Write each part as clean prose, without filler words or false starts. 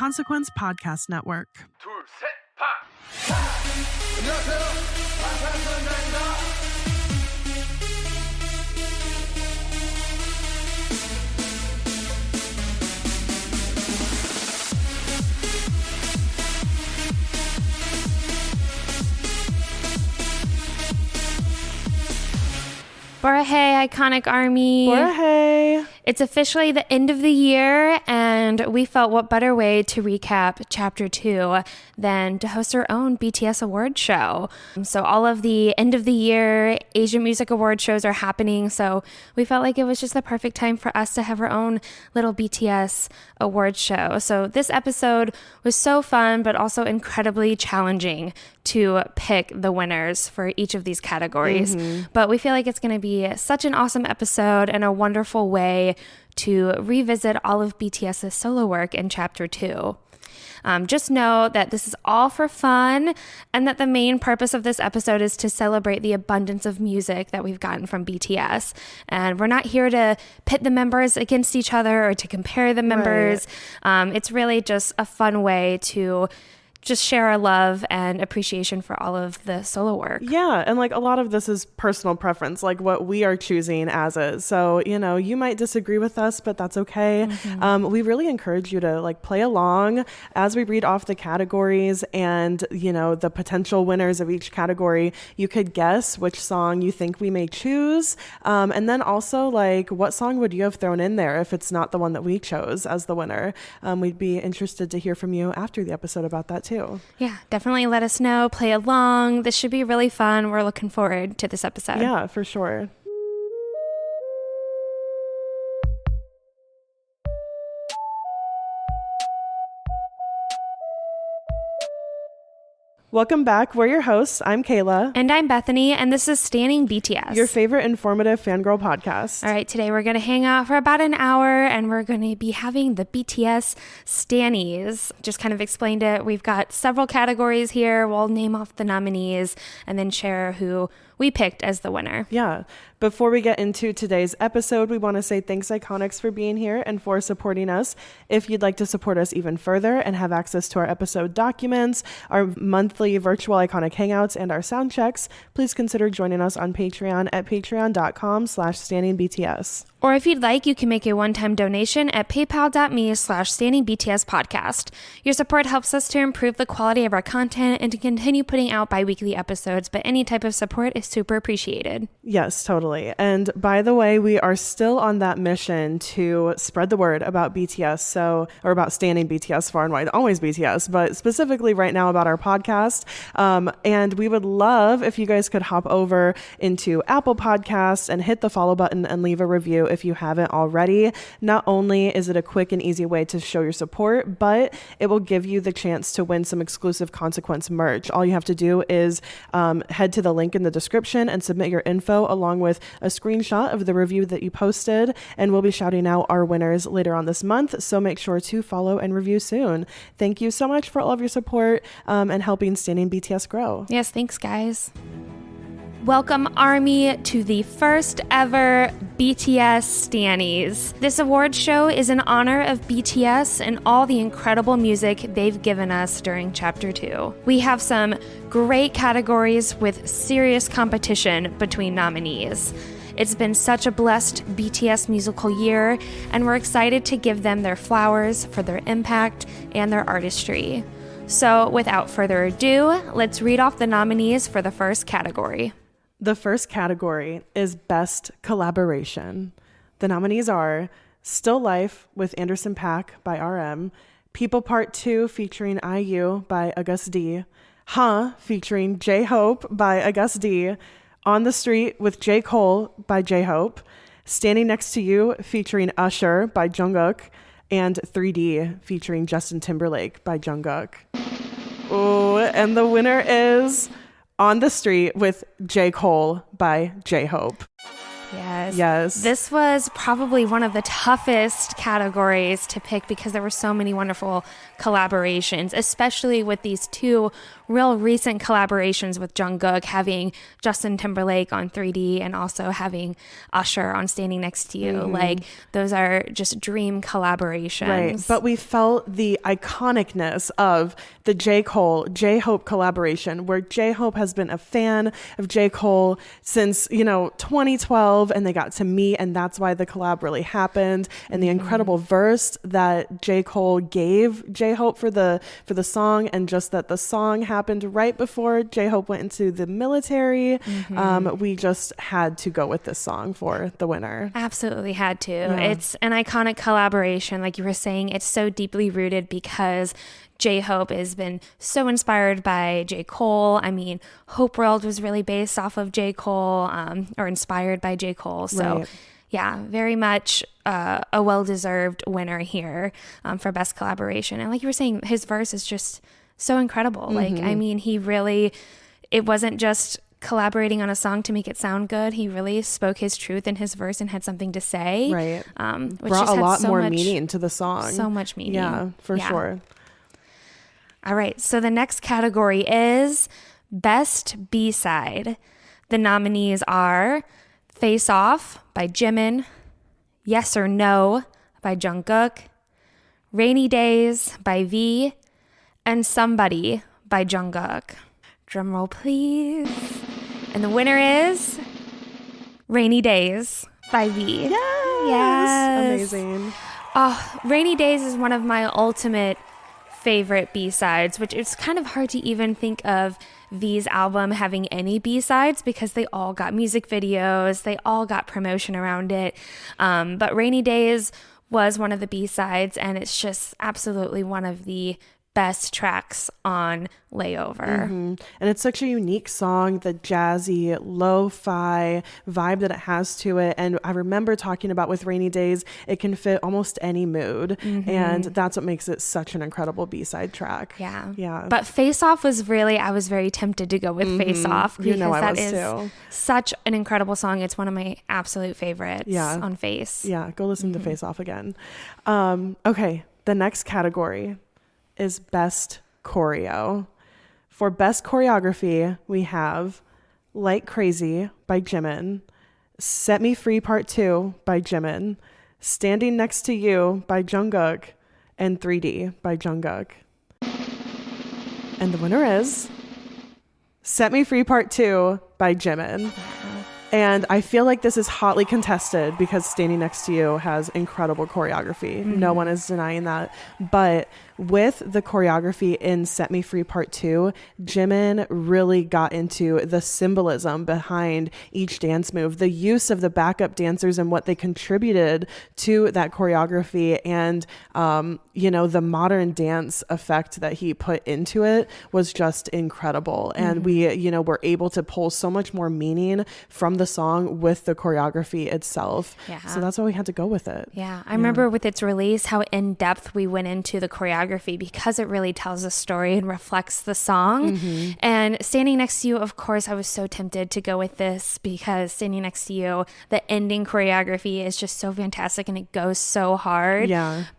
Consequence Podcast Network. 둘, 셋, 파! 안녕하세요. 방탄소년단입니다. Borahae, Iconic Army. Borahae. It's officially the end of the year, and we felt what better way to recap Chapter 2 than to host our own BTS award show. So all of the end of the year Asian Music Award shows are happening, so we felt like it was just the perfect time for us to have our own little BTS award show. So this episode was so fun, but also incredibly challenging to pick the winners for each of these categories. But we feel like it's going to be such an awesome episode and a wonderful way to revisit all of BTS's solo work in Chapter 2. Just know that this is all for fun and that the main purpose of this episode is to celebrate the abundance of music that we've gotten from BTS. And we're not here to pit the members against each other or to compare the members. Right. It's really just a fun way to just share our love and appreciation for all of the solo work. Yeah, and like a lot of this is personal preference, like what we are choosing as is. So, you know, you might disagree with us, but that's okay. We really encourage you to like play along as we read off the categories and, you know, the potential winners of each category. You could guess which song you think we may choose. And then also like what song would you have thrown in there if it's not the one that we chose as the winner? We'd be interested to hear from you after the episode about that too. Yeah, definitely let us know. Play along. This should be really fun. We're looking forward to this episode. Yeah, for sure. Welcome back. We're your hosts. I'm Kayla. And I'm Bethany, and this is Stanning BTS, your favorite informative fangirl podcast. All right, today we're going to hang out for about an hour, and we're going to be having the BTS Stannies. Just kind of explained it. We've got several categories here. We'll name off the nominees and then share who we picked as the winner. Yeah. Before we get into today's episode, we want to say thanks Iconics for being here and for supporting us. If you'd like to support us even further and have access to our episode documents, our monthly virtual Iconic Hangouts, and our sound checks, please consider joining us on Patreon at patreon.com/standingbts. Or if you'd like, you can make a one-time donation at paypal.me/standingbtspodcast. Your support helps us to improve the quality of our content and to continue putting out bi-weekly episodes, but any type of support is super appreciated. Yes, totally. And by the way, we are still on that mission to spread the word about BTS, or about standing BTS far and wide, always BTS, but specifically right now about our podcast. And we would love if you guys could hop over into Apple Podcasts and hit the follow button and leave a review if you haven't already. Not only is it a quick and easy way to show your support, but it will give you the chance to win some exclusive Consequence merch. All you have to do is head to the link in the description and submit your info along with a screenshot of the review that you posted, and we'll be shouting out our winners later on this month, so make sure to follow and review soon. Thank you so much for all of your support and helping Standing BTS grow. Yes, thanks guys. Welcome, Army, to the first ever BTS Stannies. This award show is in honor of BTS and all the incredible music they've given us during Chapter 2. We have some great categories with serious competition between nominees. It's been such a blessed BTS musical year, and we're excited to give them their flowers for their impact and their artistry. So, without further ado, let's read off the nominees for the first category. The first category is Best Collaboration. The nominees are Still Life with Anderson .Paak by RM, People Part 2 featuring IU by August D, Huh featuring J-Hope by August D, On the Street with J. Cole by J-Hope, Standing Next to You featuring Usher by Jungkook, and 3D featuring Justin Timberlake by Jungkook. Oh, and the winner is On the Street with J. Cole by J-Hope. Yes. This was probably one of the toughest categories to pick because there were so many wonderful collaborations, especially with these two real recent collaborations with Jungkook, having Justin Timberlake on 3D and also having Usher on Standing Next to You. Like, those are just dream collaborations. Right. But we felt the iconicness of the J. Cole, J-Hope collaboration, where J-Hope has been a fan of J. Cole since, 2012, and they got to meet, and that's why the collab really happened. And the incredible verse that J. Cole gave J-Hope for the song, and just that the song happened right before J-Hope went into the military. We just had to go with this song for the winner. Absolutely had to. Yeah. It's an iconic collaboration. Like you were saying, it's so deeply rooted because J-Hope has been so inspired by J. Cole. I mean, Hope World was really based off of J. Cole, or inspired by J. Cole. So Right. yeah, very much a well-deserved winner here for best collaboration. And like you were saying, his verse is just so incredible. Like, I mean, it wasn't just collaborating on a song to make it sound good. He really spoke his truth in his verse and had something to say. Right. Which Brought just a had lot so more much, meaning to the song. So much meaning. Yeah, for sure. All right. So the next category is Best B-Side. The nominees are Face Off by Jimin, Yes or No by Jungkook, Rainy Days by V, and Somebody by Jungkook. Drum roll, please. And the winner is Rainy Days by V. Yes. Amazing. Oh, Rainy Days is one of my ultimate favorite B-sides, which it's kind of hard to even think of V's album having any B-sides because they all got music videos, they all got promotion around it. But Rainy Days was one of the B-sides, and it's just absolutely one of the best tracks on Layover. And it's such a unique song, the jazzy lo-fi vibe that it has to it. And I remember talking about with Rainy Days, it can fit almost any mood. And that's what makes it such an incredible B-side track. Yeah. But Face Off was really, I was very tempted to go with Face Off because I was that is too. such an incredible song. It's one of my absolute favorites on Face. Yeah, go listen to Face Off again. Okay, the next category is Best Choreo. For Best Choreography, we have Like Crazy by Jimin, Set Me Free Part 2 by Jimin, Standing Next to You by Jungkook, and 3D by Jungkook. And the winner is Set Me Free Part 2 by Jimin. And I feel like this is hotly contested because Standing Next to You has incredible choreography. No one is denying that. But with the choreography in Set Me Free Part 2, Jimin really got into the symbolism behind each dance move, the use of the backup dancers and what they contributed to that choreography, and the modern dance effect that he put into it was just incredible. And we were able to pull so much more meaning from the song with the choreography itself. So that's why we had to go with it. I remember with its release how in depth we went into the choreography because it really tells a story and reflects the song. And Standing Next to You, of course, I was so tempted to go with this because Standing Next to You, the ending choreography is just so fantastic and it goes so hard.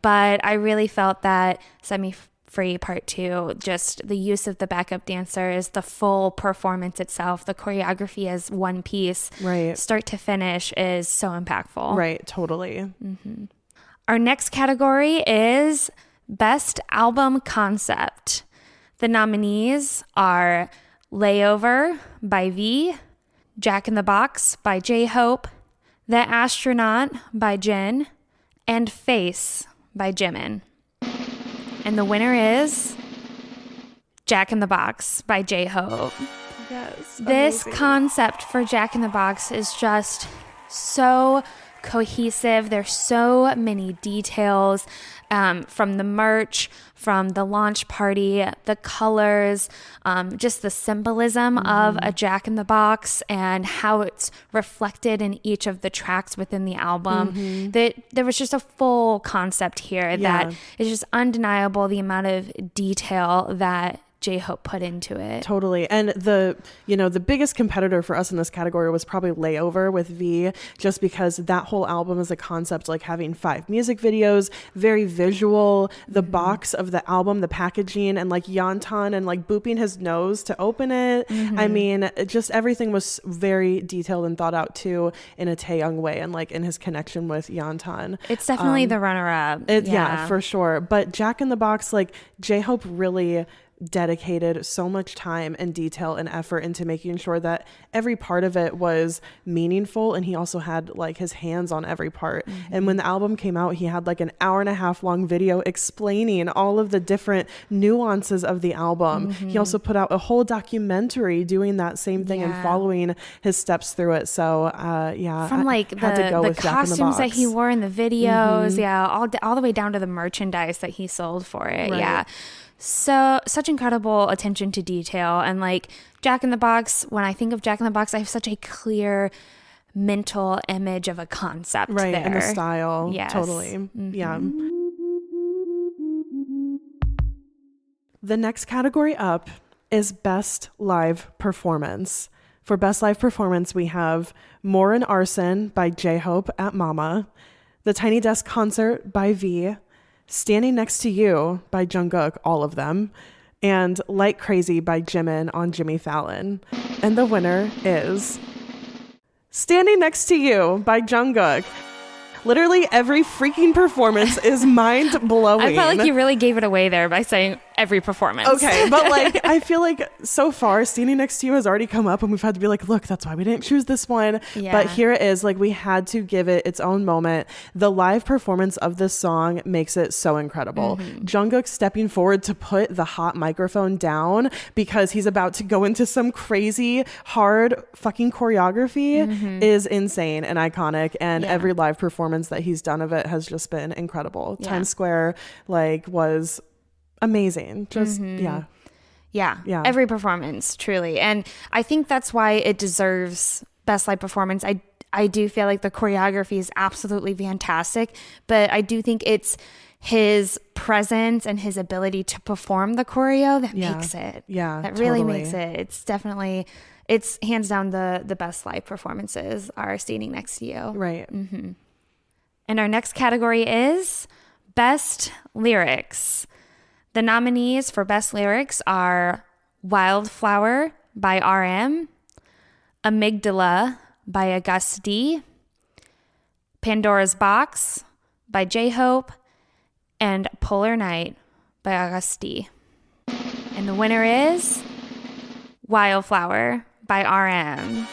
But I really felt that Set Me Free Part 2, just the use of the backup dancers, the full performance itself, the choreography as one piece, start to finish, is so impactful. Right, totally. Our next category is Best Album Concept. The nominees are Layover by V, Jack in the Box by J-Hope, The Astronaut by Jin, and Face by Jimin. And the winner is Jack in the Box by J-Hope. Yes. This amazing. concept for Jack in the Box is just so cohesive. There's so many details from the merch, from the launch party, the colors, just the symbolism of a Jack in the Box and how it's reflected in each of the tracks within the album. There was just a full concept here that is just undeniable, the amount of detail that J-Hope put into it. Totally. And the biggest competitor for us in this category was probably Layover with V, just because that whole album is a concept, like having 5 music videos, very visual, the box of the album, the packaging, and like Yantan and like booping his nose to open it. I mean, just everything was very detailed and thought out too in a Taeyong way, and like in his connection with Yantan. It's definitely the runner-up. Yeah, for sure. But Jack in the Box, like J-Hope really dedicated so much time and detail and effort into making sure that every part of it was meaningful, and he also had like his hands on every part. And when the album came out, he had like an 1.5 hour long video explaining all of the different nuances of the album. He also put out a whole documentary doing that same thing and following his steps through it. So from like the costumes that he wore in the videos, all the way down to the merchandise that he sold for it. Right. So such incredible attention to detail. And like Jack in the Box, when I think of Jack in the Box, I have such a clear mental image of a concept there. And the style. Yes. Totally. Yeah. The next category up is Best Live Performance. For Best Live Performance, we have More and Arson by J-Hope at Mama, The Tiny Desk Concert by V, Standing Next to You by Jungkook, all of them, and Like Crazy by Jimin on Jimmy Fallon. And the winner is Standing Next to You by Jungkook. Literally every freaking performance is mind-blowing. I felt like you really gave it away there by saying every performance. Okay, but like I feel like so far Standing Next to You has already come up, and we've had to be like, look, that's why we didn't choose this one. But here it is. Like, we had to give it its own moment. The live performance of this song makes it so incredible. Jungkook stepping forward to put the hot microphone down because he's about to go into some crazy hard fucking choreography is insane and iconic, and every live performance that he's done of it has just been incredible. Times Square like was amazing. Just yeah, every performance, truly. And I think that's why it deserves Best Live Performance. I do feel like the choreography is absolutely fantastic, but I do think it's his presence and his ability to perform the choreo that makes it. That really makes it. It's definitely, it's hands down the best live performances are Standing Next to You. Right. And our next category is Best Lyrics. The nominees for Best Lyrics are Wildflower by RM, Amygdala by August D, Pandora's Box by J-Hope, and Polar Night by August D. And the winner is Wildflower by RM.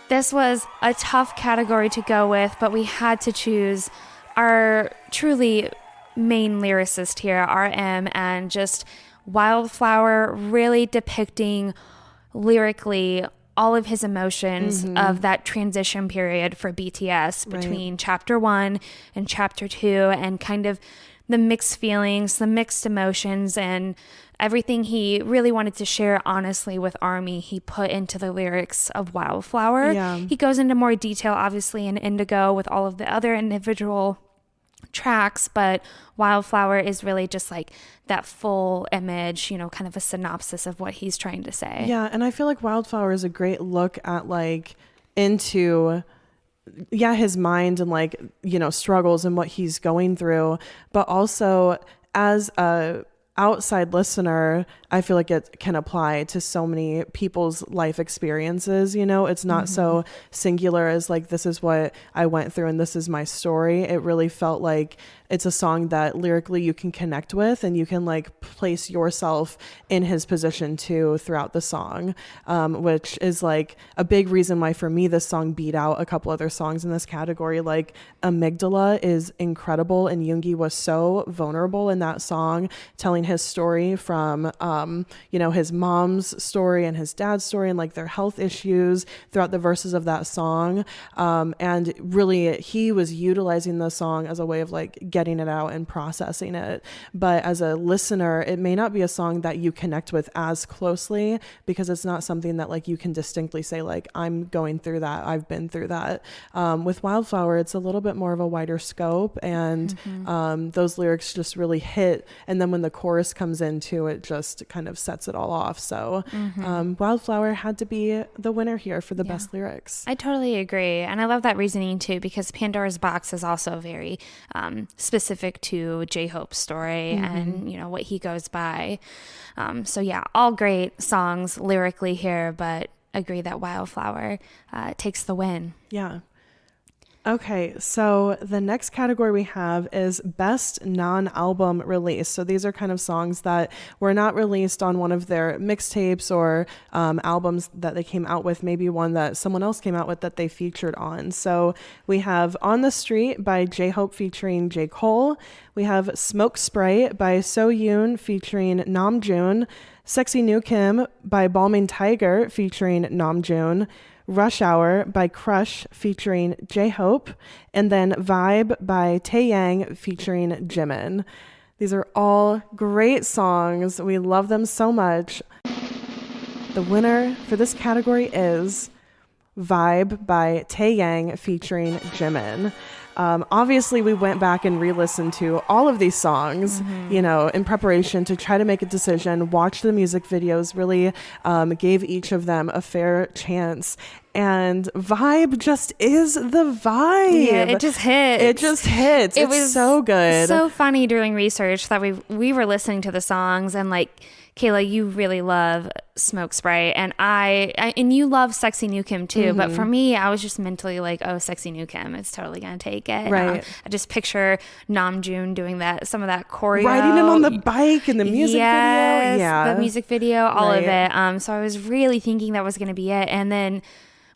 This was a tough category to go with, but we had to choose our truly main lyricist here, RM, and just Wildflower really depicting lyrically all of his emotions of that transition period for BTS between chapter 1 and chapter 2, and kind of the mixed feelings, the mixed emotions, and everything he really wanted to share honestly with ARMY, he put into the lyrics of Wildflower. He goes into more detail, obviously, in Indigo with all of the other individual tracks, but Wildflower is really just like that full image, you know, kind of a synopsis of what he's trying to say. Yeah, and I feel like Wildflower is a great look at like into his mind and like, you know, struggles and what he's going through, but also as a outside listener, I feel like it can apply to so many people's life experiences. You know, it's not so singular as like, this is what I went through and this is my story. It really felt like it's a song that lyrically you can connect with, and you can like place yourself in his position too throughout the song, which is like a big reason why for me this song beat out a couple other songs in this category. Like Amygdala is incredible, and Yoongi was so vulnerable in that song, telling his story from you know, his mom's story and his dad's story and like their health issues throughout the verses of that song, and really he was utilizing the song as a way of like getting it out and processing it. But as a listener, it may not be a song that you connect with as closely because it's not something that like you can distinctly say like, I'm going through that, I've been through that. With Wildflower, it's a little bit more of a wider scope, and those lyrics just really hit. And then when the chorus chorus comes into, it just kind of sets it all off. So Wildflower had to be the winner here for the best lyrics. I totally agree. And I love that reasoning too, because Pandora's Box is also very specific to J-Hope's story and, you know, what he goes by. So yeah, all great songs lyrically here, but agree that Wildflower takes the win. Yeah. Okay, so the next category we have is Best Non-Album Release. So these are kind of songs that were not released on one of their mixtapes or albums that they came out with, maybe one that someone else came out with that they featured on. So we have On the Street by J-Hope featuring J. Cole. We have Smoke Spray by So Yoon featuring Namjoon. Sexy New Kim by Balmain Tiger featuring Namjoon. Rush Hour by Crush featuring J-Hope, and then Vibe by Taeyang featuring Jimin. These are all great songs. We love them so much. The winner for this category is Vibe by Taeyang featuring Jimin. Obviously, we went back and re-listened to all of these songs, you know, in preparation to try to make a decision, watch the music videos, really gave each of them a fair chance. And Vibe just is the vibe. Yeah, it just hits. It just hits. It was so good. So funny doing research that we were listening to the songs, and like, Kayla, you really love Smoke Spray, and I and you love Sexy New Kim too. But for me, I was just mentally like, oh, Sexy New Kim, it's totally gonna take it. Right. I just picture Namjoon doing some of that choreo, riding him on the bike in the music video. Yeah, the music video, all of it. So I was really thinking that was gonna be it, and then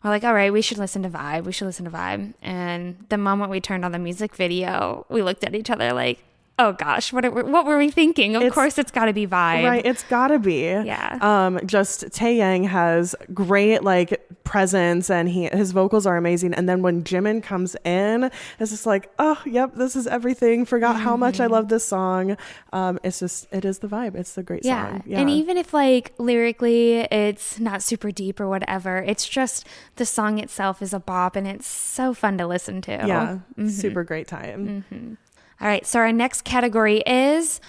we're like, all right, we should listen to Vibe. And the moment we turned on the music video, we looked at each other like, oh gosh, what were we thinking? Of course it's got to be Vibe. Right, it's got to be. Yeah. Just Taeyang has great like presence, and his vocals are amazing. And then when Jimin comes in, it's just like, oh, yep, this is everything. Forgot how much I love this song. It is the vibe. It's the great song. Yeah. And even if like lyrically it's not super deep or whatever, it's just the song itself is a bop, and it's so fun to listen to. Yeah. Super great time. All right, so our next category is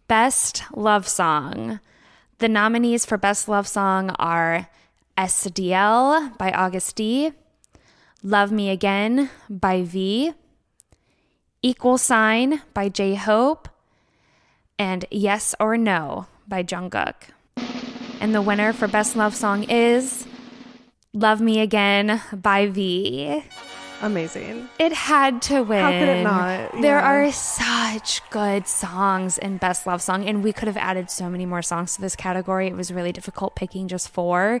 Best Love Song. The nominees for Best Love Song are SDL by August D, Love Me Again by V, Equal Sign by J-Hope, and Yes or No by Jungkook. And the winner for Best Love Song is Love Me Again by V. Amazing. It had to win. How could it not? Yeah. There are such good songs in Best Love Song, and we could have added so many more songs to this category. It was really difficult picking just 4.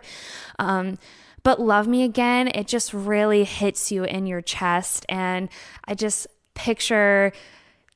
But Love Me Again, it just really hits you in your chest, and I just picture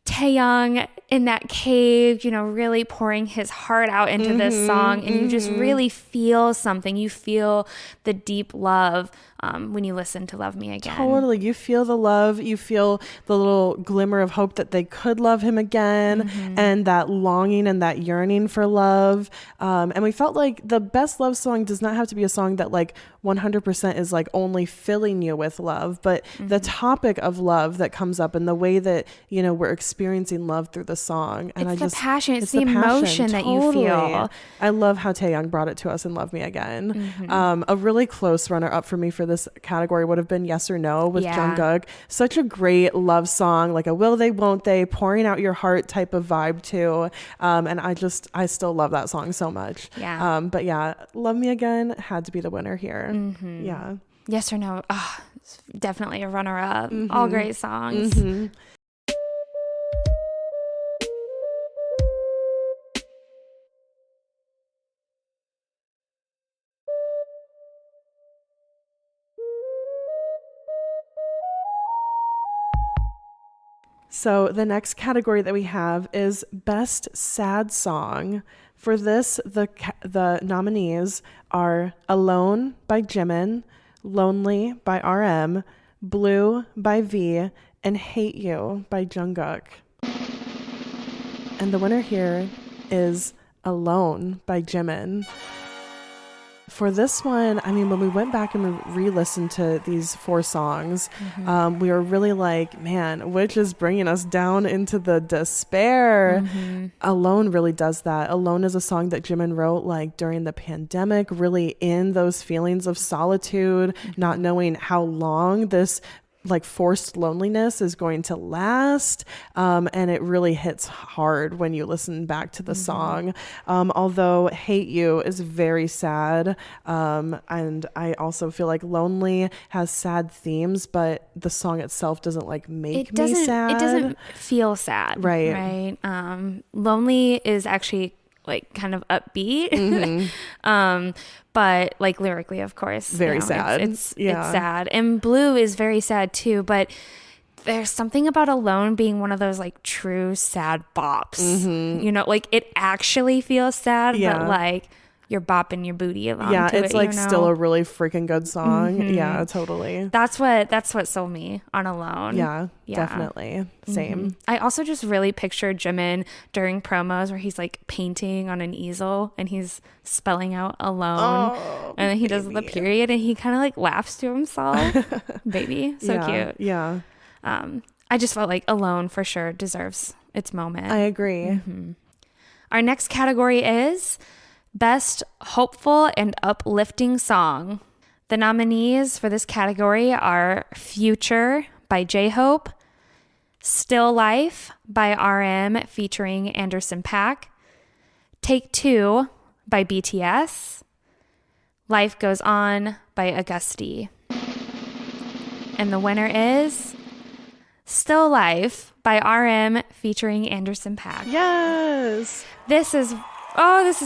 Taeyang in that cave, you know, really pouring his heart out into this song, and you just really feel something. You feel the deep love when you listen to Love Me Again. Totally. You feel the love. You feel the little glimmer of hope that they could love him again, and that longing and that yearning for love. And we felt like the Best Love Song does not have to be a song that like 100% is like only filling you with love, but the topic of love that comes up and the way that, you know, we're experiencing love through the song. And it's the passion. It's the emotion that you feel. I love how Taeyang brought it to us in Love Me Again. A really close runner up for me for this category would have been Yes or No with Jungkook. Such a great love song, like a will they, won't they, pouring out your heart type of vibe too. And I still love that song so much. Yeah. But yeah, Love Me Again had to be the winner here. Yeah. Yes or No. Oh, it's definitely a runner up. All great songs. So the next category that we have is Best Sad Song. For this, the nominees are Alone by Jimin, Lonely by RM, Blue by V, and Hate You by Jungkook. And the winner here is Alone by Jimin. For this one, I mean, when we went back and we re-listened to these 4 songs, we were really like, man, which is bringing us down into the despair. Alone really does that. Alone is a song that Jimin wrote like during the pandemic, really in those feelings of solitude, not knowing how long this like forced loneliness is going to last, and it really hits hard when you listen back to the song, although Hate You is very sad, and I also feel like Lonely has sad themes, but the song itself doesn't like make me sad. It doesn't feel sad, right? Lonely is actually like kind of upbeat, but like lyrically, of course, very sad. It's sad, and Blue is very sad too. But there's something about Alone being one of those like true sad bops. You know, like it actually feels sad, but like you're bopping your booty along. Yeah, to it's it, like you know? still a really freaking good song. Yeah, totally. That's what sold me on Alone. Yeah, definitely. Same. I also just really pictured Jimin during promos where he's like painting on an easel and he's spelling out alone. And then he does the period and he kind of like laughs to himself. Baby. So cute. Yeah. I just felt like Alone for sure deserves its moment. I agree. Our next category is Best Hopeful and Uplifting Song. The nominees for this category are Future by J-Hope, Still Life by RM featuring Anderson .Paak, Take Two by BTS, Life Goes On by Auguste. And the winner is Still Life by RM featuring Anderson .Paak. Yes. This has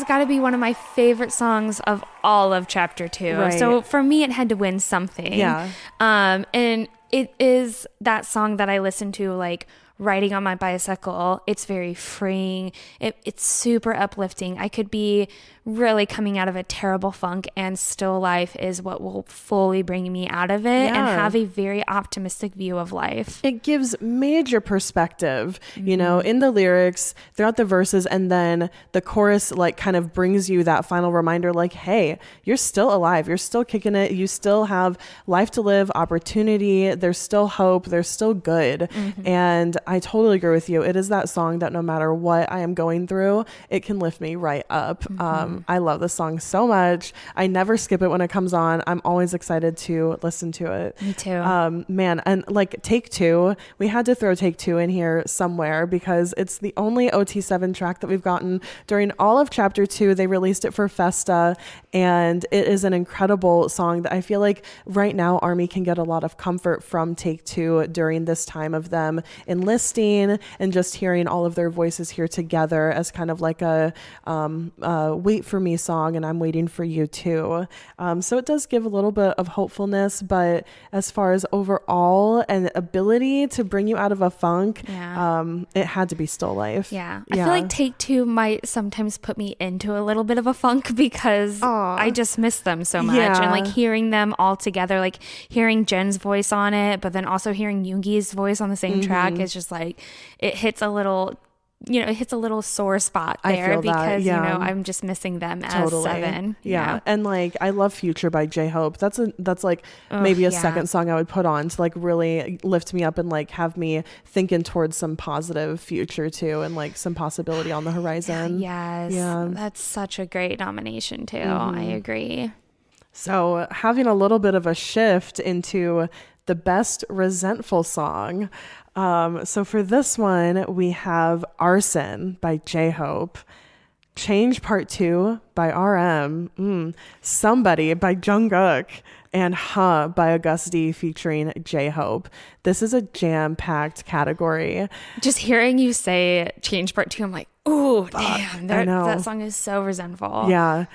got to be one of my favorite songs of all of Chapter 2. Right. So for me, it had to win something. Yeah. And it is that song that I listen to like riding on my bicycle. It's very freeing. It's super uplifting. I could be really coming out of a terrible funk and Still Life is what will fully bring me out of it and have a very optimistic view of life. It gives major perspective, you know, in the lyrics, throughout the verses, and then the chorus like kind of brings you that final reminder like, hey, you're still alive. You're still kicking it. You still have life to live, opportunity. There's still hope. There's still good. And I totally agree with you. It is that song that no matter what I am going through, it can lift me right up. I love this song so much. I never skip it when it comes on. I'm always excited to listen to it. Me too. Man, and like Take Two, we had to throw Take Two in here somewhere because it's the only OT7 track that we've gotten during all of Chapter 2. They released it for Festa, and it is an incredible song that I feel like right now ARMY can get a lot of comfort from Take Two during this time of them enlisting and just hearing all of their voices here together as kind of like a wait for me song, and I'm waiting for you too. So it does give a little bit of hopefulness, but as far as overall and ability to bring you out of a funk, it had to be Still Life. I feel like Take Two might sometimes put me into a little bit of a funk because I just miss them so much. And like hearing them all together, like hearing Jen's voice on it, but then also hearing Yoongi's voice on the same track is just like, it hits a little sore spot there because, you know, I'm just missing them as Seven. Yeah. And like, I love Future by J-Hope. That's like maybe a second song I would put on to like really lift me up and like have me thinking towards some positive future too and like some possibility on the horizon. Yes. Yeah. That's such a great nomination too. I agree. So having a little bit of a shift into the best Resentful song. So for this one, we have Arson by J-Hope, Change Part 2 by RM, Somebody by Jungkook, and Huh by Auguste featuring J-Hope. This is a jam-packed category. Just hearing you say Change Part 2, I'm like, ooh, damn, that song is so resentful. Yeah.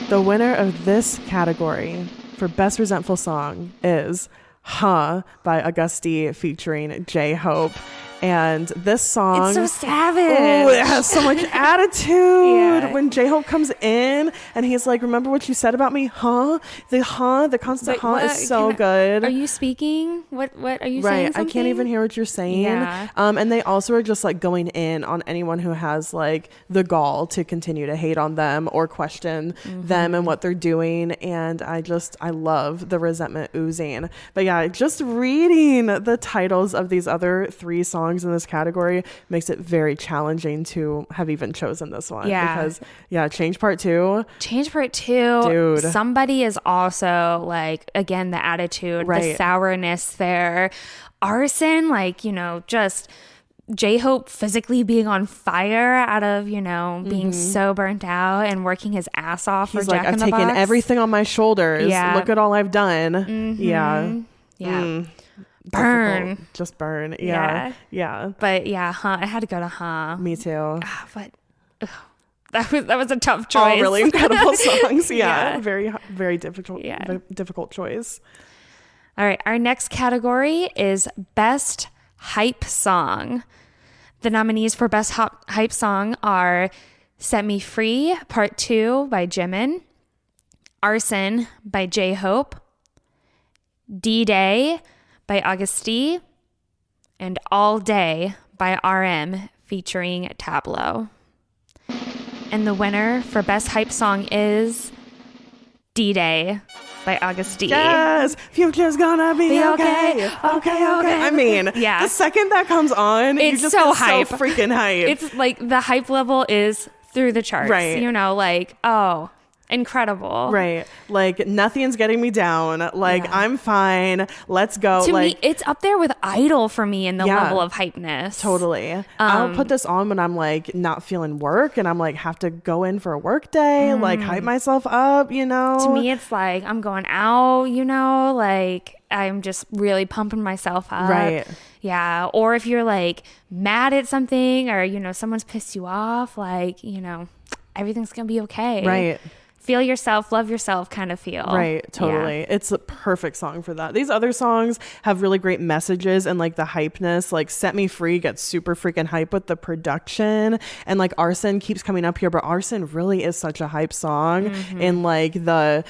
The winner of this category for Best Resentful Song is Huh by Auguste featuring J-Hope. And this song, It's so savage. Oh, it has so much attitude. Yeah. When J-Hope comes in and he's like, remember what you said about me? The constant Wait, is so good. Are you speaking? What are you saying? Right. I Something? can't even hear what you're saying. Yeah. And they also are just like going in on anyone who has like the gall to continue to hate on them or question them and what they're doing. And I love the resentment oozing. But yeah, just reading the titles of these other 3 songs in this category makes it very challenging to have even chosen this one. Yeah. Because Change Part 2. Change Part 2. Dude. Somebody is also like, again, the attitude, the Right. sourness there. Arson, like, just J-Hope physically being on fire out of, being so burnt out and working his ass off He's for like, Jack in I've the taken Box. everything on my shoulders. Yeah. Look at all I've done. Yeah. Yeah. Burn. Difficult. Just burn. Yeah. But yeah, I had to go to Me too. But that was a tough choice. All really incredible songs. Yeah. Very, very difficult. Yeah. Difficult choice. All right. Our next category is Best Hype Song. The nominees for Best Hype Song are Set Me Free, Part 2 by Jimin, Arson by J-Hope, D-Day by Auguste, and All Day by RM featuring Tableau. And the winner for Best Hype Song is D-Day by Auguste. Yes, future's gonna be okay. Okay. I mean, Yeah. the second that comes on, you It's just so get hype. so freaking hype. It's like the hype level is through the charts. Right. Incredible. Right. Like nothing's getting me down. Like Yeah. I'm fine. Let's go. To like me, it's up there with Idol for me in the Yeah. level of hypeness. totally. I'll put this on when I'm like not feeling work and I'm like have to go in for a work day, like hype myself up, To me, it's like I'm going out, like I'm just really pumping myself up. Right. Yeah. Or if you're like mad at something or, someone's pissed you off, like, everything's going to be okay. Right. Feel yourself, love yourself kind of feel. Right, totally. Yeah. It's a perfect song for that. These other songs have really great messages and like the hypeness, like Set Me Free gets super freaking hype with the production, and like Arson keeps coming up here, but Arson really is such a hype song in like the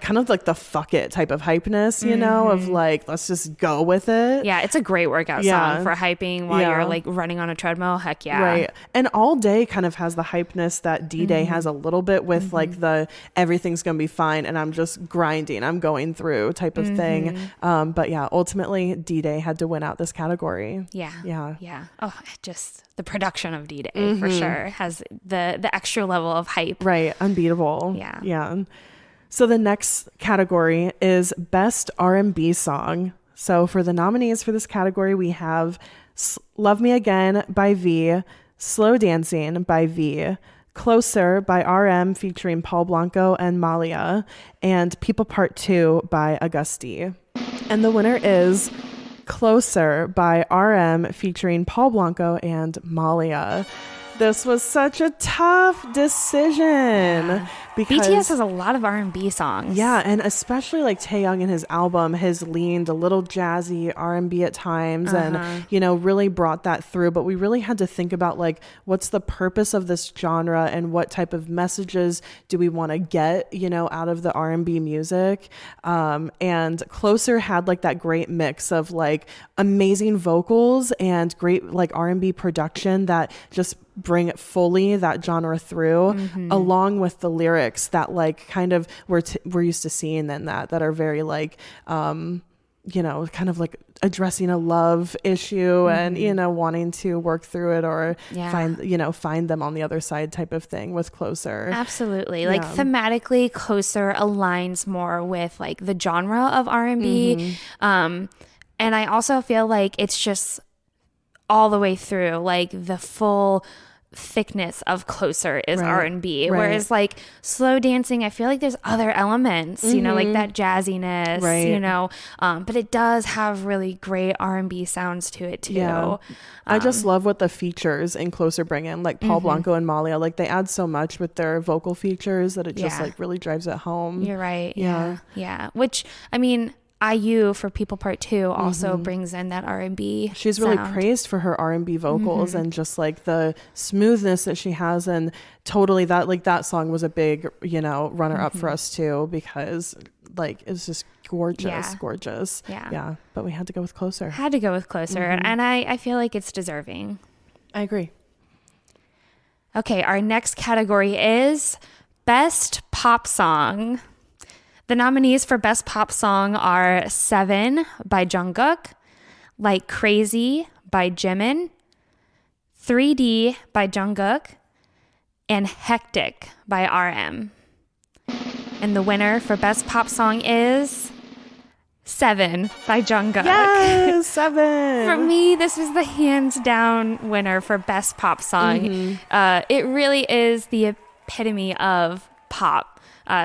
kind of like the fuck it type of hypeness, of like, let's just go with it. Yeah, it's a great workout song for hyping while you're like running on a treadmill. Heck yeah. Right. And All Day kind of has the hypeness that D-Day has a little bit with like the everything's going to be fine and I'm just grinding, I'm going through type of thing. But yeah, ultimately D-Day had to win out this category. Yeah. Yeah. Yeah. Oh, just the production of D-Day for sure has the extra level of hype. Right. Unbeatable. Yeah. Yeah. So the next category is Best R&B Song. So for the nominees for this category, we have Love Me Again by V, Slow Dancing by V, Closer by RM featuring Paul Blanco and Malia, and People Part 2 by Auguste. And the winner is Closer by RM featuring Paul Blanco and Malia. This was such a tough decision because BTS has a lot of R&B songs. yeah, and especially like Taeyong in his album has leaned a little jazzy R&B at times and really brought that through, but we really had to think about like what's the purpose of this genre and what type of messages do we want to get out of the R&B music, and Closer had like that great mix of like amazing vocals and great like R&B production that just bring it fully that genre through, along with the lyrics that like kind of we're used to seeing in that are very like kind of like addressing a love issue and wanting to work through it or find them on the other side type of thing with Closer. Absolutely. Like thematically, Closer aligns more with like the genre of R&B. And I also feel like it's just all the way through, like the full thickness of Closer is R&B, whereas like Slow Dancing, I feel like there's other elements, like that jazziness, but it does have really great R&B sounds to it too. Yeah. I just love what the features in Closer bring in, like Paul Blanco and Malia, like they add so much with their vocal features that it just like really drives it home. You're right. Yeah. Which, I mean, IU for People Part 2 also brings in that R&B She's really sound. praised for her R&B vocals and just like the smoothness that she has, and totally that song was a big, runner up for us too, because like it's just gorgeous. Yeah. But we had to go with Closer. And I feel like it's deserving. I agree. Okay, our next category is Best Pop Song. The nominees for Best Pop Song are 7 by Jungkook, Like Crazy by Jimin, 3D by Jungkook, and Hectic by RM. And the winner for Best Pop Song is 7 by Jungkook. Yes, 7. For me, this was the hands down winner for Best Pop Song. It really is the epitome of pop.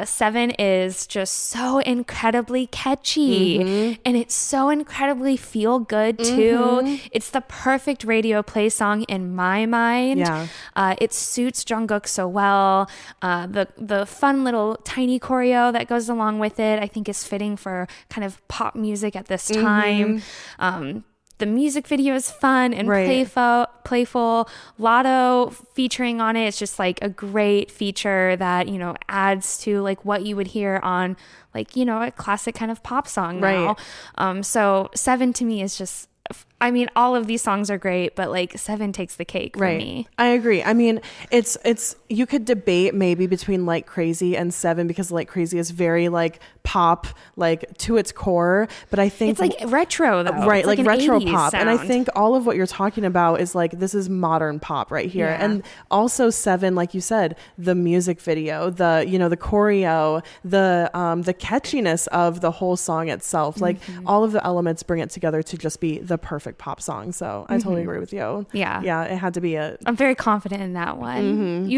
7 is just so incredibly catchy and it's so incredibly feel good too. It's the perfect radio play song in my mind. It suits Jungkook so well. The fun little tiny choreo that goes along with it, I think, is fitting for kind of pop music at this time. The music video is fun and playful. Lotto featuring on it. It's just like a great feature that, adds to like what you would hear on like, a classic kind of pop song now. So 7 to me is just, I mean, all of these songs are great, but like 7 takes the cake for me. I agree. I mean, it's you could debate maybe between Like Crazy and 7, because Like Crazy is very like pop, like to its core, but I think it's like retro though. Right, it's like retro pop. sound. And I think all of what you're talking about is like, this is modern pop right here. And also 7, like you said, the music video, the the choreo, the catchiness of the whole song itself, like all of the elements bring it together to just be the perfect pop song. So I totally agree with you. Yeah, it had to be it. I'm very confident in that one.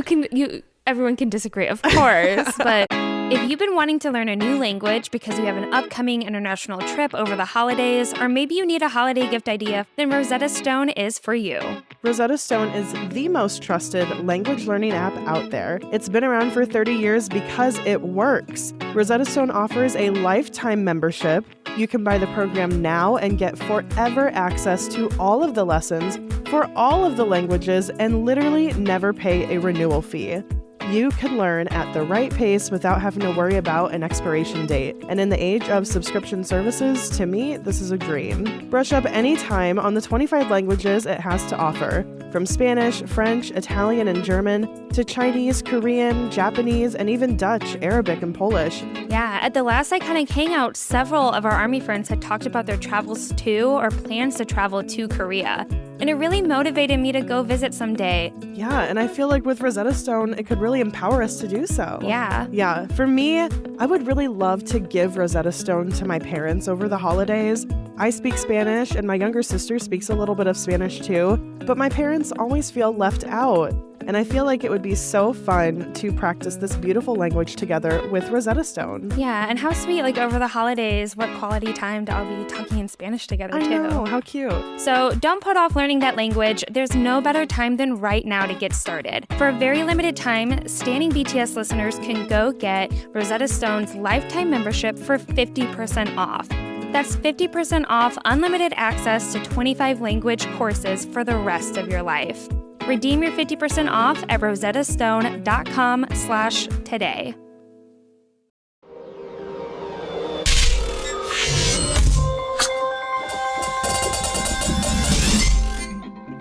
Everyone can disagree, of course, but if you've been wanting to learn a new language because you have an upcoming international trip over the holidays, or maybe you need a holiday gift idea, then Rosetta Stone is for you. Rosetta Stone is the most trusted language learning app out there. It's been around for 30 years because it works. Rosetta Stone offers a lifetime membership. You can buy the program now and get forever access to all of the lessons for all of the languages and literally never pay a renewal fee. You can learn at the right pace without having to worry about an expiration date. And in the age of subscription services, to me, this is a dream. Brush up anytime on the 25 languages it has to offer, from Spanish, French, Italian, and German, to Chinese, Korean, Japanese, and even Dutch, Arabic, and Polish. Yeah, at the last Iconic Hangout, several of our Army friends had talked about their travels to or plans to travel to Korea. And it really motivated me to go visit someday. Yeah, and I feel like with Rosetta Stone, it could really empower us to do so. Yeah. For me, I would really love to give Rosetta Stone to my parents over the holidays. I speak Spanish, and my younger sister speaks a little bit of Spanish too, but my parents always feel left out. And I feel like it would be so fun to practice this beautiful language together with Rosetta Stone. Yeah, and how sweet, like over the holidays, what quality time to all be talking in Spanish together too. I know, how cute. So don't put off learning that language. There's no better time than right now to get started. For a very limited time, Standing BTS listeners can go get Rosetta Stone's lifetime membership for 50% off. That's 50% off unlimited access to 25 language courses for the rest of your life. Redeem your 50% off at rosettastone.com/today.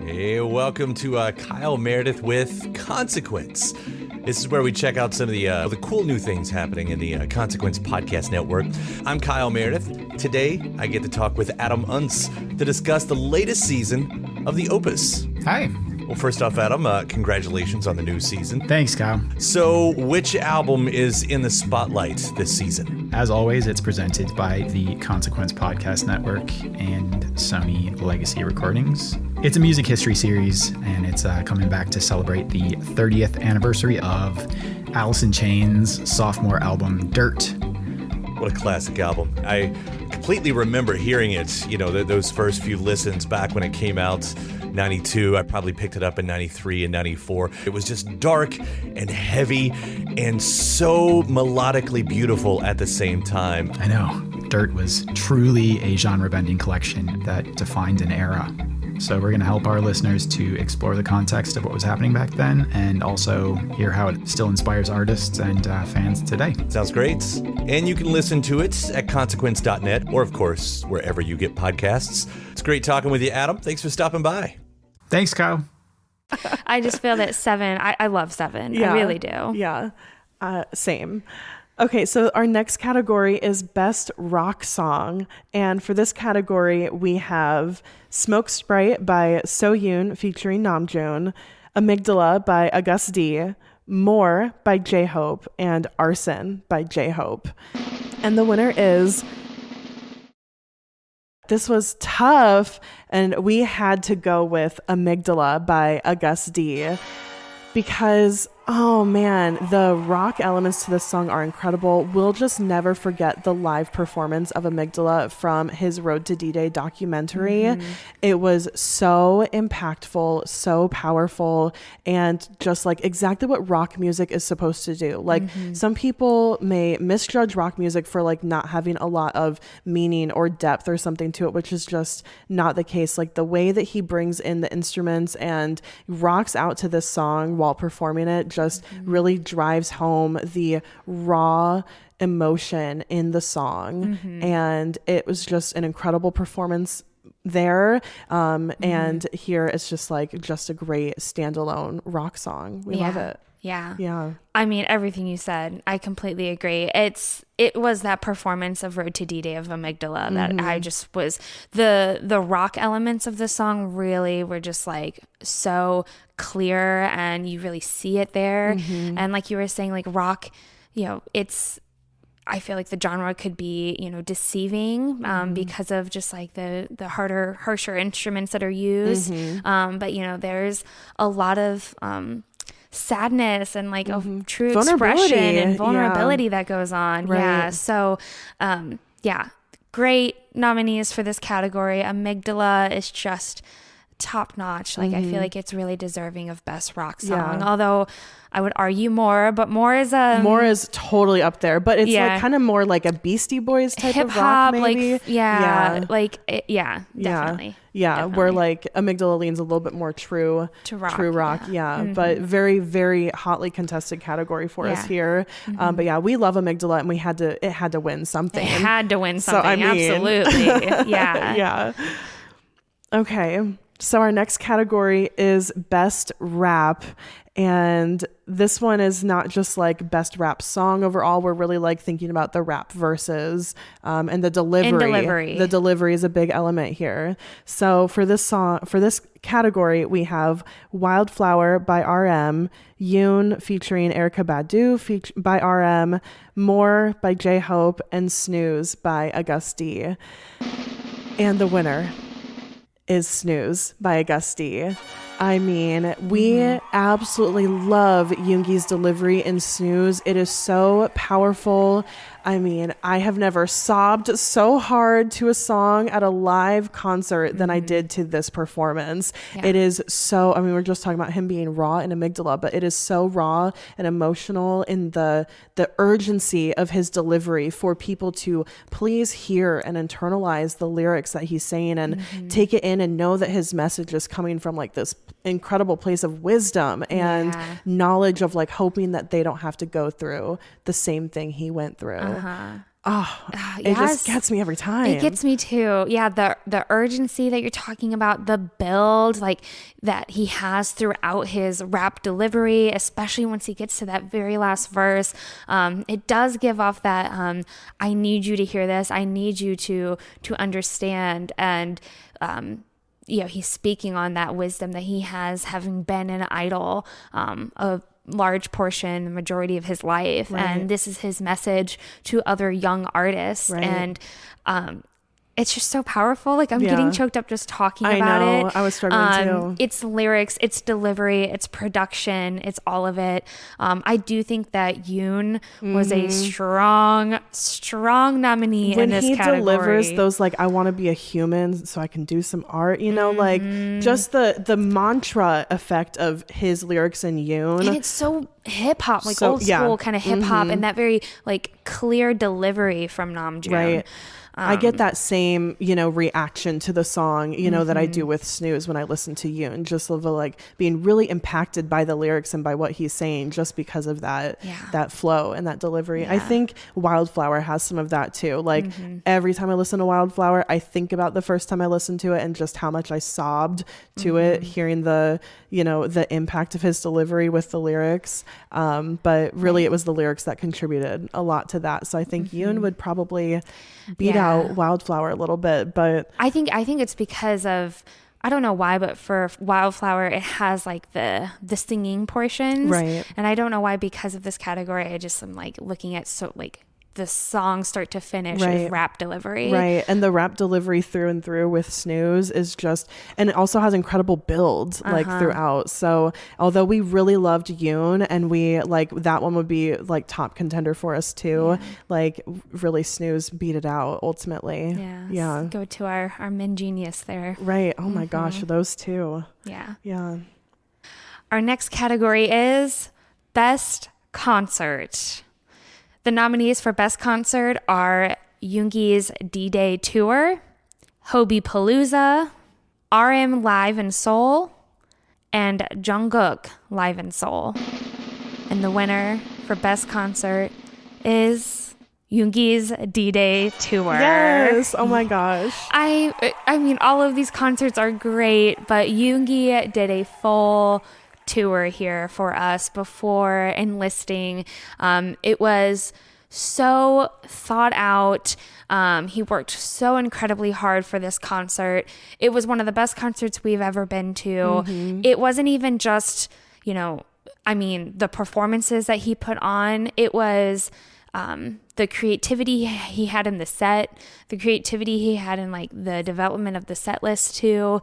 Hey, welcome to Kyle Meredith with Consequence. This is where we check out some of the cool new things happening in the Consequence Podcast Network. I'm Kyle Meredith. Today, I get to talk with Adam Unz to discuss the latest season of The Opus. Hi. Well, first off, Adam, congratulations on the new season. Thanks, Kyle. So, which album is in the spotlight this season? As always, it's presented by the Consequence Podcast Network and Sony Legacy Recordings. It's a music history series, and it's coming back to celebrate the 30th anniversary of Alice in Chains' sophomore album, Dirt. What a classic album. I completely remember hearing it, those first few listens back when it came out, 92. I probably picked it up in 93 and 94. It was just dark and heavy and so melodically beautiful at the same time. I know. Dirt was truly a genre-bending collection that defined an era. So we're going to help our listeners to explore the context of what was happening back then and also hear how it still inspires artists and fans today. Sounds great. And you can listen to it at consequence.net or, of course, wherever you get podcasts. It's great talking with you, Adam. Thanks for stopping by. Thanks, Kyle. I just feel that Seven, I love Seven. Yeah. I really do. Yeah. Same. Okay, so our next category is Best Rock Song. And for this category, we have Smoke Sprite by Soyoon featuring Namjoon, Amygdala by Auguste D, More by J-Hope, and Arson by J-Hope. And the winner is... This was tough, and we had to go with Amygdala by Auguste D because, oh man, the rock elements to this song are incredible. We'll just never forget the live performance of Amygdala from his Road to D-Day documentary. Mm-hmm. It was so impactful, so powerful, and just like exactly what rock music is supposed to do. Like some people may misjudge rock music for like not having a lot of meaning or depth or something to it, which is just not the case. Like the way that he brings in the instruments and rocks out to this song while performing it just really drives home the raw emotion in the song. And it was just an incredible performance there. And here it's just like just a great standalone rock song. We love it. Yeah. I mean, everything you said, I completely agree. It was that performance of Road to D-Day of Amygdala that I just was, the rock elements of the song really were just like so clear and you really see it there. And like you were saying, like rock, you know, I feel like the genre could be, you know, deceiving because of just like the harsher instruments that are used. But, you know, there's a lot of sadness and like a true expression and vulnerability that goes on. Right. Yeah. So, great nominees for this category. Amygdala is just top notch. Like I feel like it's really deserving of best rock song. Although I would argue More, but More is totally up there, but it's like kind of more like a Beastie Boys type hip of rock, maybe. Definitely. Where like Amygdala leans a little bit more true rock. But very, very hotly contested category for us here. But yeah, we love Amygdala, and it had to win something. It had to win something. So, I mean, absolutely. Yeah. Okay. So our next category is Best Rap. And this one is not just like best rap song overall. We're really like thinking about the rap verses and the delivery. The delivery is a big element here. So for this category, we have Wildflower by RM, Yoon featuring Erykah Badu by RM, More by J-Hope, and Snooze by Auguste D. And the winner is Snooze by Auguste D. I mean, we absolutely love Yoongi's delivery in Snooze. It is so powerful. I mean, I have never sobbed so hard to a song at a live concert than I did to this performance. Yeah. It is so, I mean, we're just talking about him being raw in Amygdala, but it is so raw and emotional in the urgency of his delivery for people to please hear and internalize the lyrics that he's saying and take it in and know that his message is coming from like this incredible place of wisdom and knowledge of like hoping that they don't have to go through the same thing he went through. It just gets me every time. It gets me too. Yeah, the urgency that you're talking about, the build like that he has throughout his rap delivery, especially once he gets to that very last verse. It does give off that I need you to hear this. I need you to understand. And you know, he's speaking on that wisdom that he has, having been an idol a large portion, the majority of his life. Right. And this is his message to other young artists. Right. And it's just so powerful. Like I'm Yeah. getting choked up just talking I about know. it. I was struggling too. It's lyrics, it's delivery, it's production, it's all of it. I do think that Yoon was a strong nominee When in this he category. delivers those like I want to be a human so I can do some art, you know, like Mm-hmm. just the mantra effect of his lyrics in Yoon. And it's so hip hop, like So- old yeah. school kind of hip hop, and that very like clear delivery from Namjoon. Right. I get that same, you know, reaction to the song, you know, that I do with Snooze when I listen to Yoon, just of like being really impacted by the lyrics and by what he's saying just because of that that flow and that delivery. I think Wildflower has some of that too. Like every time I listen to Wildflower, I think about the first time I listened to it and just how much I sobbed to it, hearing the, you know, the impact of his delivery with the lyrics. But really it was the lyrics that contributed a lot to that. So I think Yoon would probably beat out Wildflower a little bit, but I think it's because of, I don't know why, but for Wildflower it has like the singing portions, Right. And I don't know why, because of this category I just am like looking at so like the song start to finish Right. with rap delivery. Right. And the rap delivery through and through with Snooze is just, and it also has incredible builds like throughout. So although we really loved Yoon and we like that one would be like top contender for us too, like really Snooze beat it out ultimately. Yeah. Go to our men genius there. Right. Oh my gosh, those two. Yeah. Yeah. Our next category is Best Concert. The nominees for Best Concert are Yoongi's D-Day Tour, Hobie Palooza, RM Live in Seoul, and Jungkook Live in Seoul. And the winner for Best Concert is Yoongi's D-Day Tour. Yes. Oh my gosh. I mean, all of these concerts are great, but Yoongi did a full tour here for us before enlisting. It was so thought out. He worked so incredibly hard for this concert. It was one of the best concerts we've ever been to. It wasn't even just, you know, I mean, the performances that he put on. It was the creativity he had in the set, the creativity he had in like the development of the set list too.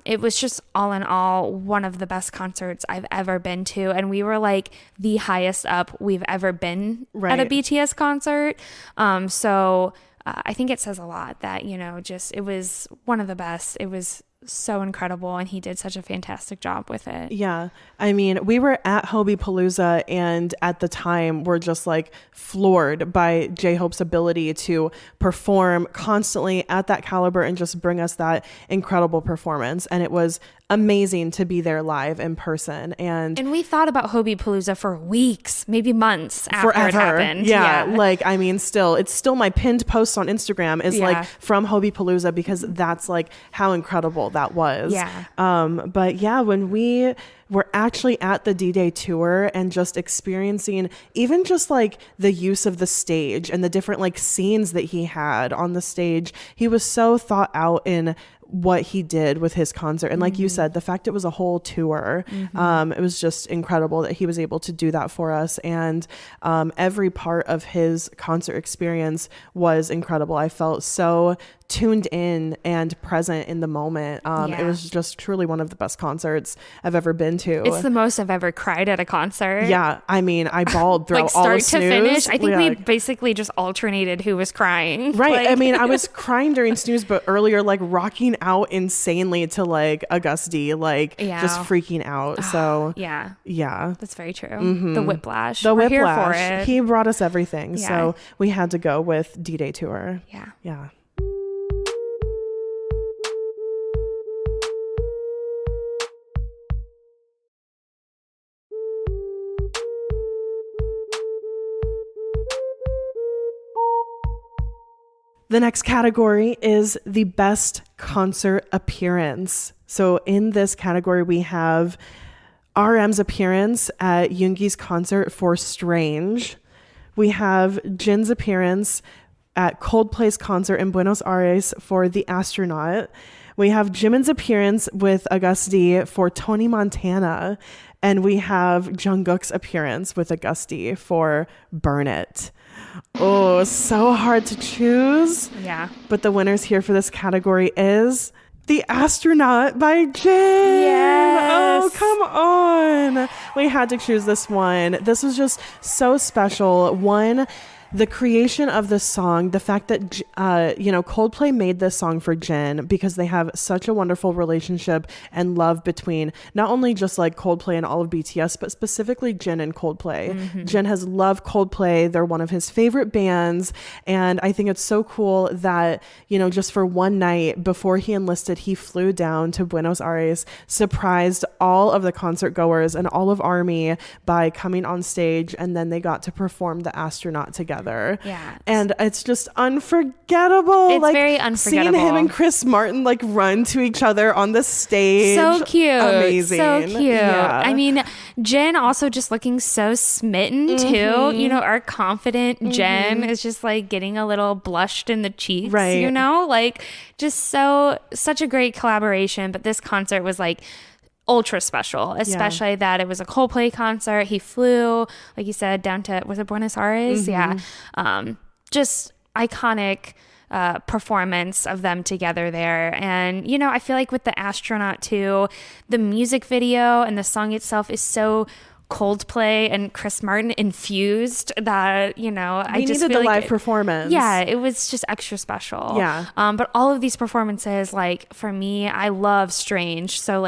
It was just all in all one of the best concerts I've ever been to. And we were like the highest up we've ever been at a Right. BTS concert. So I think it says a lot that, you know, just it was one of the best. It was so incredible and he did such a fantastic job with it. Yeah. I mean, we were at Hobie Palooza and at the time we're just like floored by J-Hope's ability to perform constantly at that caliber and just bring us that incredible performance. And it was amazing to be there live in person. And we thought about Hobie Palooza for weeks, maybe months after it forever. happened. Yeah. Like, I mean, it's still my pinned post on Instagram is like from Hobie Palooza because that's like how incredible that was. Yeah. But yeah, when we were actually at the D-Day tour and just experiencing even just like the use of the stage and the different like scenes that he had on the stage, he was so thought out in what he did with his concert. And like you said, the fact it was a whole tour, it was just incredible that he was able to do that for us. And every part of his concert experience was incredible. I felt so tuned in and present in the moment. It was just truly one of the best concerts I've ever been to. It's the most I've ever cried at a concert. Yeah, I mean, I bawled throughout like all start of to Snooze. finish. I think Yeah. we basically just alternated who was crying. Right. Like- I mean, I was crying during Snooze, but earlier, like rocking out insanely to like August D, like just freaking out. So yeah, yeah. that's very true. The whiplash. The We're whiplash. here for it. He brought us everything. Yeah. So we had to go with D-Day tour. Yeah. Yeah. The next category is the best concert appearance. So in this category, we have RM's appearance at Yoongi's concert for Strange. We have Jin's appearance at Coldplay's concert in Buenos Aires for The Astronaut. We have Jimin's appearance with Augusti for Tony Montana. And we have Jungkook's appearance with Augusti for Burn It. Oh, so hard to choose. Yeah. But the winners here for this category is The Astronaut by Jin. Yes. Oh, come on. We had to choose this one. This was just so special. One, the creation of this song, the fact that, Coldplay made this song for Jin because they have such a wonderful relationship and love between not only just like Coldplay and all of BTS, but specifically Jin and Coldplay. Mm-hmm. Jin has loved Coldplay. They're one of his favorite bands. And I think it's so cool that, just for one night before he enlisted, he flew down to Buenos Aires, surprised all of the concert goers and all of ARMY by coming on stage. And then they got to perform The Astronaut together. Yeah. And it's just unforgettable. It's very unforgettable. Seeing him and Chris Martin run to each other on the stage. So cute. Amazing. So cute. Yeah. I mean, Jen also just looking so smitten too. Our confident Jen is just getting a little blushed in the cheeks, right. Just such a great collaboration. But this concert was ultra special, especially that it was a Coldplay concert. He flew, like you said, down to, was it Buenos Aires? Yeah. Just iconic performance of them together there. And, I feel like with The Astronaut too, the music video and the song itself is so Coldplay and Chris Martin infused that, we I just needed feel the live it, performance. Yeah, it was just extra special. Yeah. But all of these performances, for me, I love Strange. So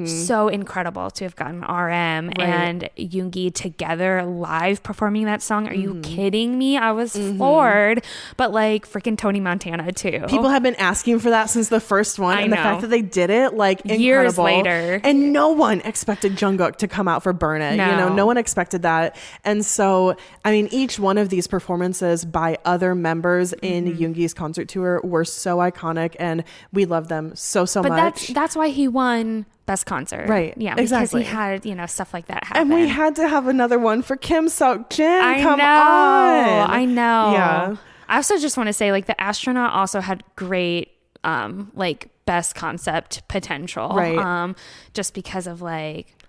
so incredible to have gotten RM and Yoongi together live performing that song. Are you kidding me? I was floored. But freaking Tony Montana too. People have been asking for that since the first one. I and the know. fact that they did it, incredible. Years later. And no one expected Jungkook to come out for Burn It. No. No one expected that. And so, each one of these performances by other members in Yoongi's concert tour were so iconic, and we love them so much. But that's why he won Best Concert. Right. Yeah, exactly. because he had, stuff like that happen. And we had to have another one for Kim Seok-jin. I Come know. on. I know. Yeah. I also just want to say, The Astronaut also had great, best concept potential. Right. Just because of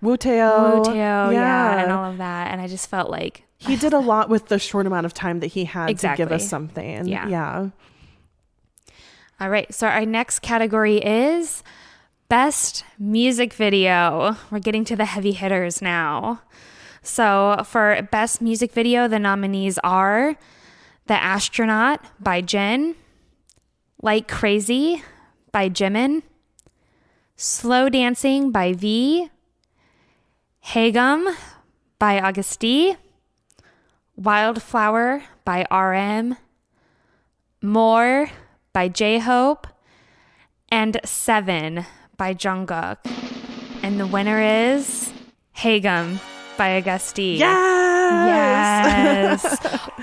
Woo-Tae-oh. Yeah, and all of that. And I just felt he did a lot with the short amount of time that he had to give us Exactly. something. Yeah. All right. So our next category is Best Music Video. We're getting to the heavy hitters now. So for Best Music Video, the nominees are The Astronaut by Jin, Like Crazy by Jimin, Slow Dancing by V, Hagum by Auguste, Wildflower by RM, More by J-Hope, and Seven by Jungkook. And the winner is Hagum by Auguste. Yes.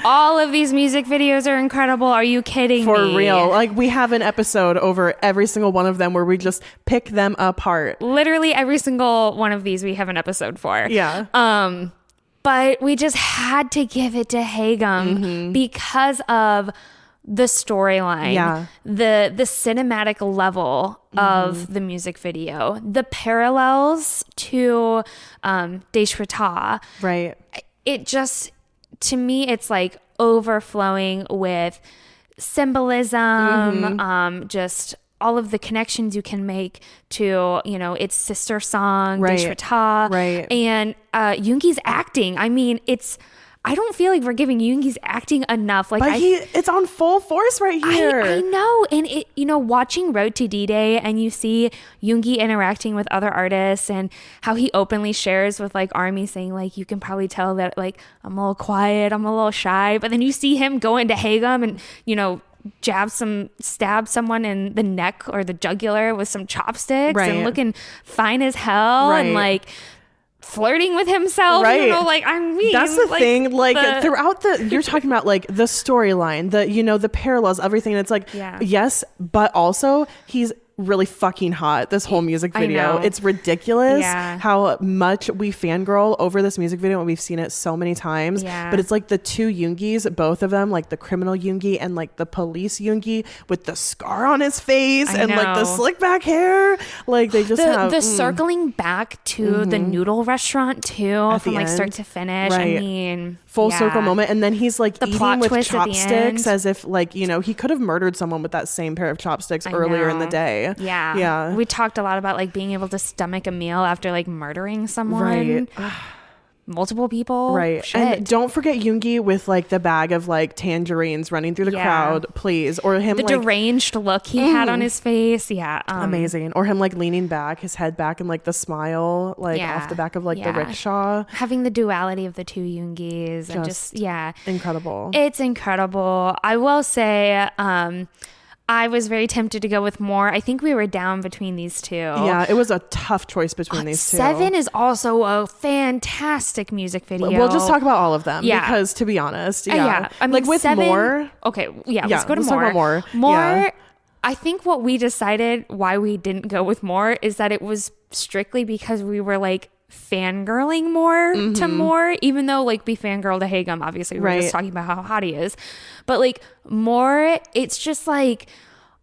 All of these music videos are incredible. Are you kidding me? For real. We have an episode over every single one of them where we just pick them apart. Literally every single one of these we have an episode for. Yeah. But we just had to give it to Hagum because of the storyline, the cinematic level of the music video, the parallels to Deshwata. Right. It just, to me, it's overflowing with symbolism, just all of the connections you can make to, its sister song, Right. Deshwata. Right. And Yoongi's acting. I don't feel like we're giving Yoongi's acting enough. It's on full force right here. I know. And watching Road to D-Day and you see Yoongi interacting with other artists and how he openly shares with ARMY saying you can probably tell that I'm a little quiet, I'm a little shy. But then you see him go into Hagum and, stab someone in the neck or the jugular with some chopsticks Right. and looking fine as hell. Right. And flirting with himself, Right. that's the thing. Throughout you're talking about the storyline, the parallels, everything. And it's yes, but also he's really fucking hot, this whole music video. It's ridiculous how much we fangirl over this music video, and we've seen it so many times. But it's the two Yoongis, both of them, the criminal Yoongi and the police Yoongi with the scar on his face and the slick back hair. They just have the circling back to the noodle restaurant too, At from the start end. to finish. Right. full circle moment, and then he's like The eating plot with twist at the chopsticks end. as if like, you know, he could have murdered someone with that same pair of chopsticks earlier in the know. day. Yeah. We talked a lot about like being able to stomach a meal after like murdering someone. Right. Multiple people. Right. Shit. And don't forget Yoongi with like the bag of like tangerines running through the crowd, please. Or him the like deranged look he had on his face. Yeah. amazing. Or him like leaning back, his head back, and like the smile like off the back of like the rickshaw. Having the duality of the two Yoongis and just incredible. It's incredible. I will say, I was very tempted to go with more. I think we were down between these two. Yeah, it was a tough choice between these two. 7 is also a fantastic music video. We'll just talk about all of them. Yeah. Because to be honest, I mean, like with 7, more. Okay, let's go to let's more. talk about more. More. Yeah. I think what we decided why we didn't go with more is that it was strictly because we were like fangirling more to more, even though like we fangirl to Hagum, obviously we were just talking about how hot he is, but like more, it's just like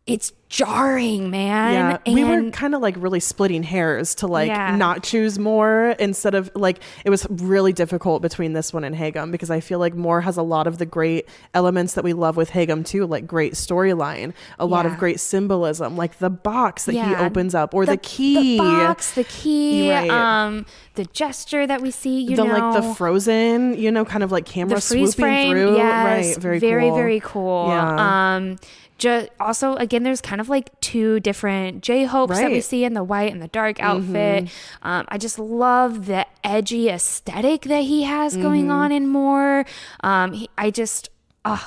it's jarring, man. Yeah, and we were kind of like really splitting hairs to like not choose more instead of like, it was really difficult between this one and Hagum because I feel like more has a lot of the great elements that we love with Hagum too, like great storyline, a lot of great symbolism, like the box that he opens up or the key. The box, the key, right. The gesture that we see, you the know. like the frozen, you know, kind of like camera The freeze swooping frame, through. yes, Right, very cool. Very cool. Yeah. Also, again, there's kind of like two different J-Hopes that we see in the white and the dark outfit. I just love the edgy aesthetic that he has going on in more.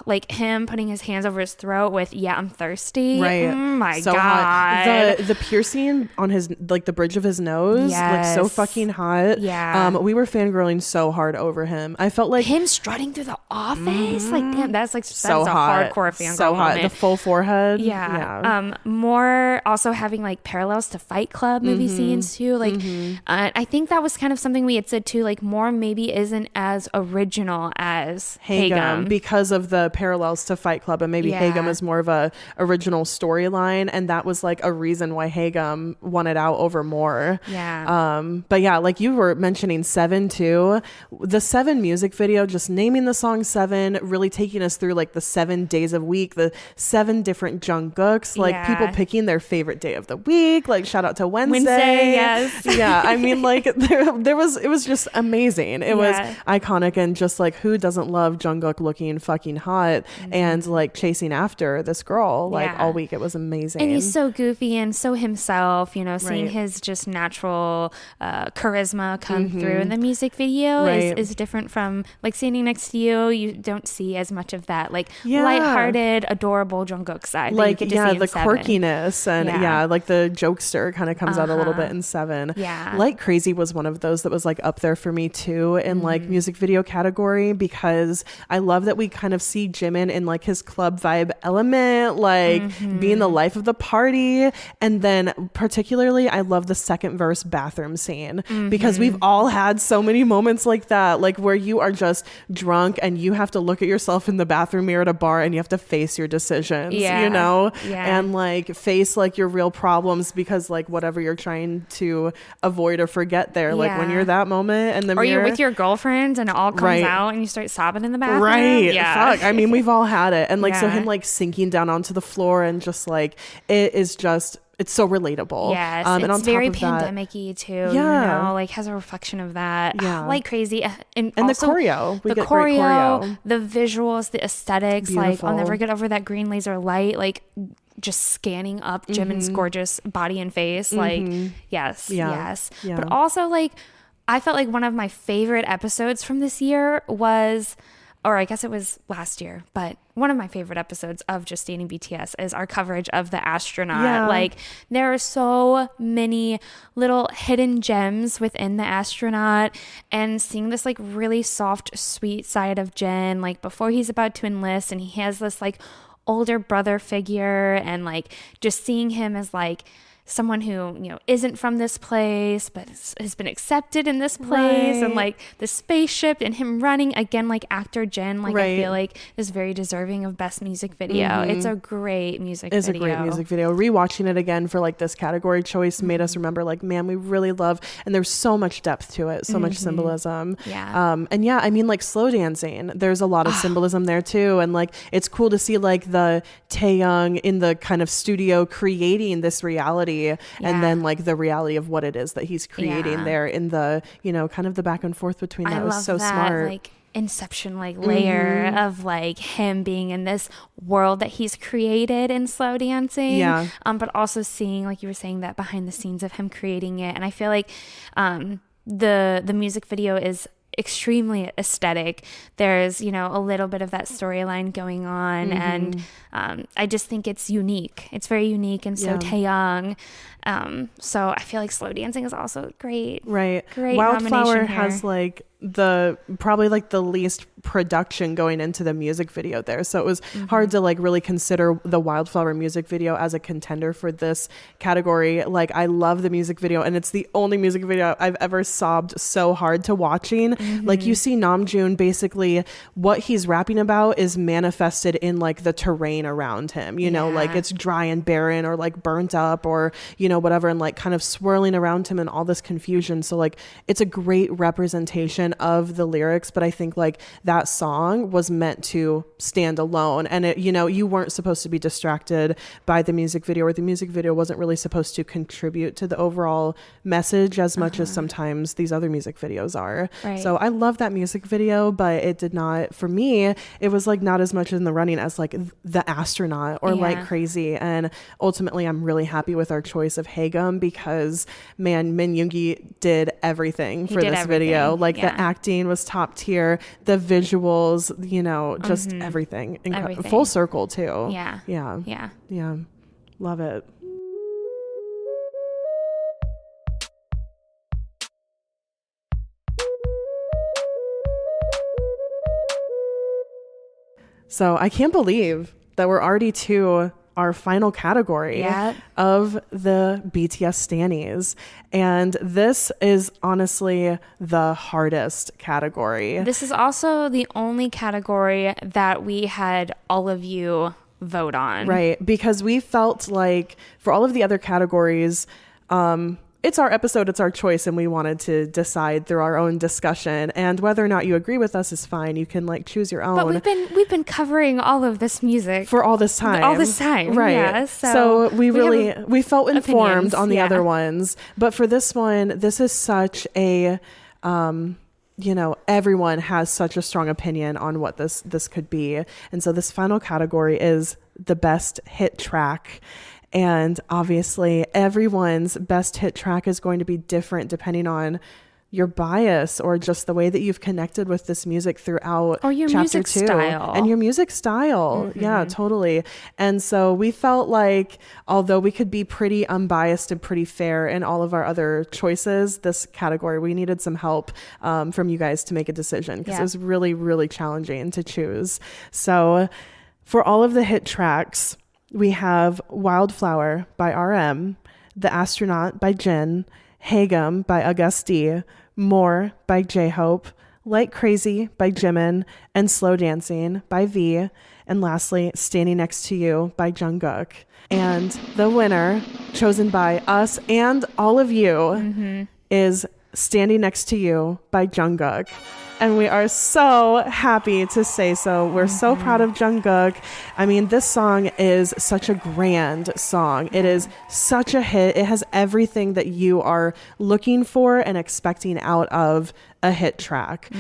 Like him putting his hands over his throat with I'm thirsty. Right. Oh my so God. Hot. The piercing on his like the bridge of his nose, like so fucking hot. Yeah. We were fangirling so hard over him. I felt like him strutting through the office. Like damn, that's like so that's hot. a hardcore fangirl So hot. moment. The full forehead. Yeah. More also having like parallels to Fight Club movie scenes too. Like I think that was kind of something we had said too, like more maybe isn't as original as Hagum because of the parallels to Fight Club, and maybe Hagum is more of a original storyline, and that was like a reason why Hagum won it out over more. But yeah, like you were mentioning 7 too, the 7 music video, just naming the song 7, really taking us through like the 7 days of week, the 7 different Jungkooks, like people picking their favorite day of the week, like shout out to Wednesday. Yes. Yeah, I mean like it was just amazing. It was iconic, and just like who doesn't love Jungkook looking fucking hot and like chasing after this girl like all week. It was amazing. And he's so goofy and so himself, you know, seeing his just natural charisma come through in the music video is different from like standing next to you. You don't see as much of that like lighthearted, adorable Jungkook side. Like that you get to see the in 7. quirkiness and like the jokester kind of comes out a little bit in 7. Like Crazy was one of those that was like up there for me too in like music video category, because I love that we kind of see Jimin in like his club vibe element, like being the life of the party. And then particularly I love the second verse bathroom scene, because we've all had so many moments like that, like where you are just drunk and you have to look at yourself in the bathroom mirror at a bar and you have to face your decisions, you know, and like face like your real problems, because like whatever you're trying to avoid or forget there, like when you're that moment and the or mirror, you're with your girlfriend and it all comes out and you start sobbing in the bathroom. Fuck, I mean we've all had it. And like so him like sinking down onto the floor and just like it's so relatable. Yes, and it's on top very of that, pandemic-y too. You know, like has a reflection of that. Like Crazy, and the also choreo, the choreo, the visuals, the aesthetics. Beautiful. Like I'll never get over that green laser light. Like just scanning up Jimin's gorgeous body and face. Like yes. But also like I felt like one of my favorite episodes from this year was, or I guess it was last year, but one of my favorite episodes of Just Dating BTS is our coverage of the astronaut. Like there are so many little hidden gems within the astronaut, and seeing this like really soft, sweet side of Jin, like before he's about to enlist, and he has this like older brother figure, and like just seeing him as like someone who, isn't from this place, but has been accepted in this place, and like the spaceship and him running again, like actor Jin, like I feel like is very deserving of best music video. It's a great music video. It's a great music video. Rewatching it again for like this category choice made us remember like, man, we really love, and there's so much depth to it, so much symbolism. And yeah, I mean, like slow dancing, there's a lot of symbolism there too. And like, it's cool to see like the Taeyong in the kind of studio creating this reality, and then like the reality of what it is that he's creating there in the, kind of the back and forth between that. I was love so that, smart. like Inception like layer of like him being in this world that he's created in slow dancing, but also seeing, like you were saying, that behind the scenes of him creating it. And I feel like the music video is extremely aesthetic. There's, a little bit of that storyline going on, and I just think it's unique. It's very unique and so Taeyong. So I feel like slow dancing is also great. Right. Great. Wildflower has like probably like the least production going into the music video there, so it was hard to like really consider the Wildflower music video as a contender for this category. Like, I love the music video, and it's the only music video I've ever sobbed so hard to watching. Like, you see Namjoon, basically what he's rapping about is manifested in like the terrain around him, like it's dry and barren, or like burnt up, or whatever, and like kind of swirling around him and all this confusion. So like, it's a great representation of the lyrics, but I think like that song was meant to stand alone, and it, you weren't supposed to be distracted by the music video, or the music video wasn't really supposed to contribute to the overall message as much as sometimes these other music videos are. So I love that music video, but it did not, for me, it was like not as much in the running as like The Astronaut or Like Crazy. And ultimately I'm really happy with our choice of Haegum, because man, Min Yoongi did everything for this video. Like the acting was top tier, the visuals, just everything. Full circle too. Yeah. Love it. So I can't believe that we're already to our final category of the BTS Stannies. And this is honestly the hardest category. This is also the only category that we had all of you vote on. Right. Because we felt like for all of the other categories, it's our episode, it's our choice, and we wanted to decide through our own discussion. And whether or not you agree with us is fine. You can like choose your own. But we've been covering all of this music for all this time. Right? Yeah, so we felt informed on the other ones, but for this one, this is such a everyone has such a strong opinion on what this could be, and so this final category is the best hit track. And obviously everyone's best hit track is going to be different depending on your bias or just the way that you've connected with this music throughout or your chapter music 2 style. And your music style. Yeah, totally. And so we felt like, although we could be pretty unbiased and pretty fair in all of our other choices, this category, we needed some help from you guys to make a decision, because it was really, really challenging to choose. So for all of the hit tracks, we have Wildflower by RM, The Astronaut by Jin, Haegum by Auguste, More by J-Hope, Like Crazy by Jimin, and Slow Dancing by V, and lastly, Standing Next to You by Jungkook. And the winner, chosen by us and all of you, is Standing Next to You by Jungkook. And we are so happy to say so. We're so proud of Jungkook. I mean, this song is such a grand song. It is such a hit. It has everything that you are looking for and expecting out of a hit track.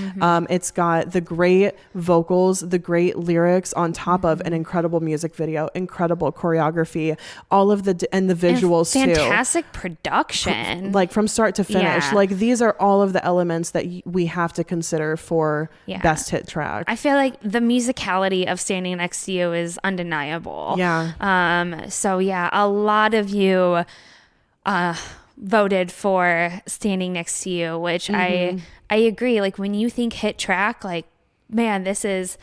It's got the great vocals, the great lyrics on top of an incredible music video, incredible choreography, all of the visuals and too. Fantastic production. Like from start to finish. Like these are all of the elements that we have to consider for best hit track. I feel like the musicality of Standing Next to You is undeniable. So a lot of you voted for Standing Next to You, which I agree. Like when you think hit track, like, man, this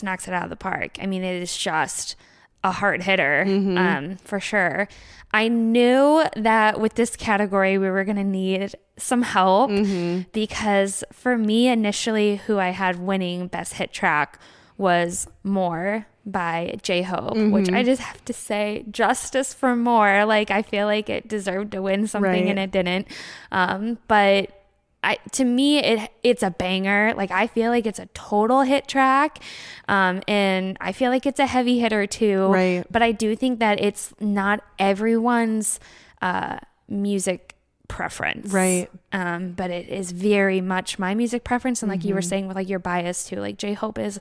knocks it out of the park. I mean, it is just a hard hitter, for sure. I knew that with this category, we were going to need some help because for me, initially, who I had winning Best Hit Track was More by J-Hope, which I just have to say, justice for More. Like, I feel like it deserved to win something and it didn't. But to me, it's a banger. Like, I feel like it's a total hit track. And I feel like it's a heavy hitter too. Right. But I do think that it's not everyone's music preference. Right. But it is very much my music preference. And like you were saying with like your bias too, like J-Hope is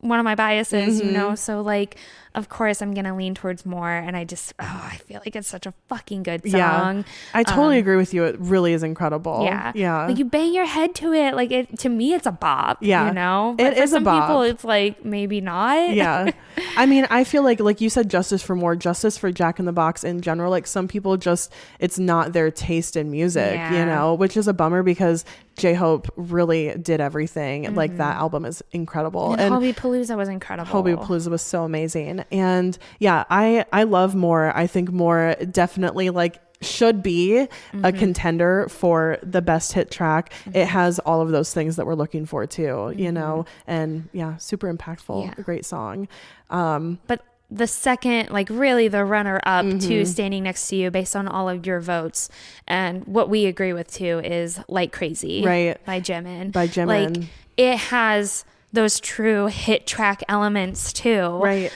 one of my biases, you know? So like, of course I'm going to lean towards More. And I just, I feel like it's such a fucking good song. Yeah. I totally agree with you. It really is incredible. Yeah. Yeah. Like you bang your head to it. Like to me, it's a bop, Yeah. you know? It But for is a some bop. people, it's like, maybe not. Yeah. I mean, I feel like you said, justice for More, justice for Jack in the Box in general. Like some people just, it's not their taste in music, you know, which is a bummer because J-Hope really did everything. Like that album is incredible. And Hobie Palooza was incredible. Hobie Palooza was so amazing. And yeah, I love More. I think More definitely like should be a contender for the best hit track. It has all of those things that we're looking for too, you know, and yeah, super impactful, a great song. But the second, like really the runner up to Standing Next to You based on all of your votes and what we agree with too is Like Crazy by Jimin. Like it has those true hit track elements too.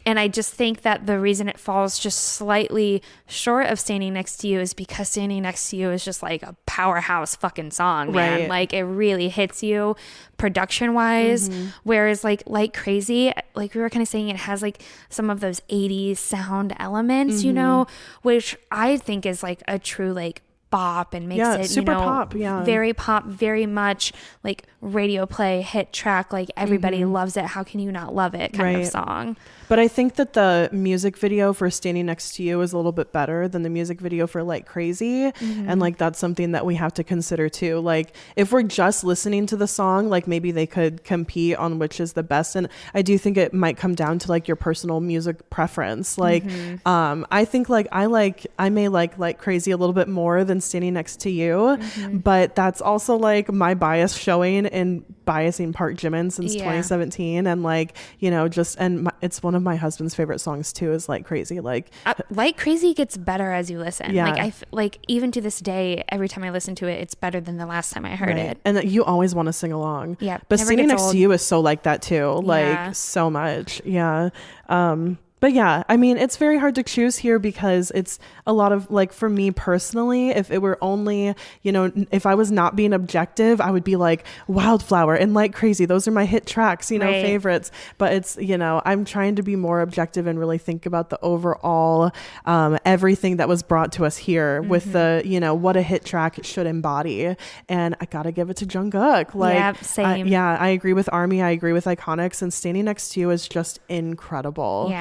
And I just think that the reason it falls just slightly short of Standing Next to You is because Standing Next to You is just like a powerhouse fucking song, man. Like it really hits you production wise. Whereas like Crazy, like we were kind of saying, it has like some of those 80s sound elements, you know, which I think is like a true like bop and makes it super you know pop, very pop, very much like radio play hit track, like everybody loves it, how can you not love it kind of song. But I think that the music video for Standing Next to You is a little bit better than the music video for Like Crazy. And like that's something that we have to consider too. Like if we're just listening to the song, like maybe they could compete on which is the best. And I do think it might come down to like your personal music preference. Like I think like I may like Crazy a little bit more than Standing Next to You, but that's also like my bias showing in biasing Park Jimin since 2017. And like, you know, just, and it's one of my husband's favorite songs too is Like Crazy. Like Crazy gets better as you listen. Like like even to this day, every time I listen to it, it's better than the last time I heard it. And you always want to sing along. But never Standing gets Next old. to You is so like that too. Like so much. But yeah, I mean, it's very hard to choose here because it's a lot of like, for me personally, if it were only, you know, if I was not being objective, I would be like Wildflower and Like Crazy. Those are my hit tracks, you know, favorites. But it's, you know, I'm trying to be more objective and really think about the overall, everything that was brought to us here with the, you know, what a hit track should embody. And I got to give it to Jungkook. Like, same. I agree with ARMY. I agree with Iconics, and Standing Next to You is just incredible.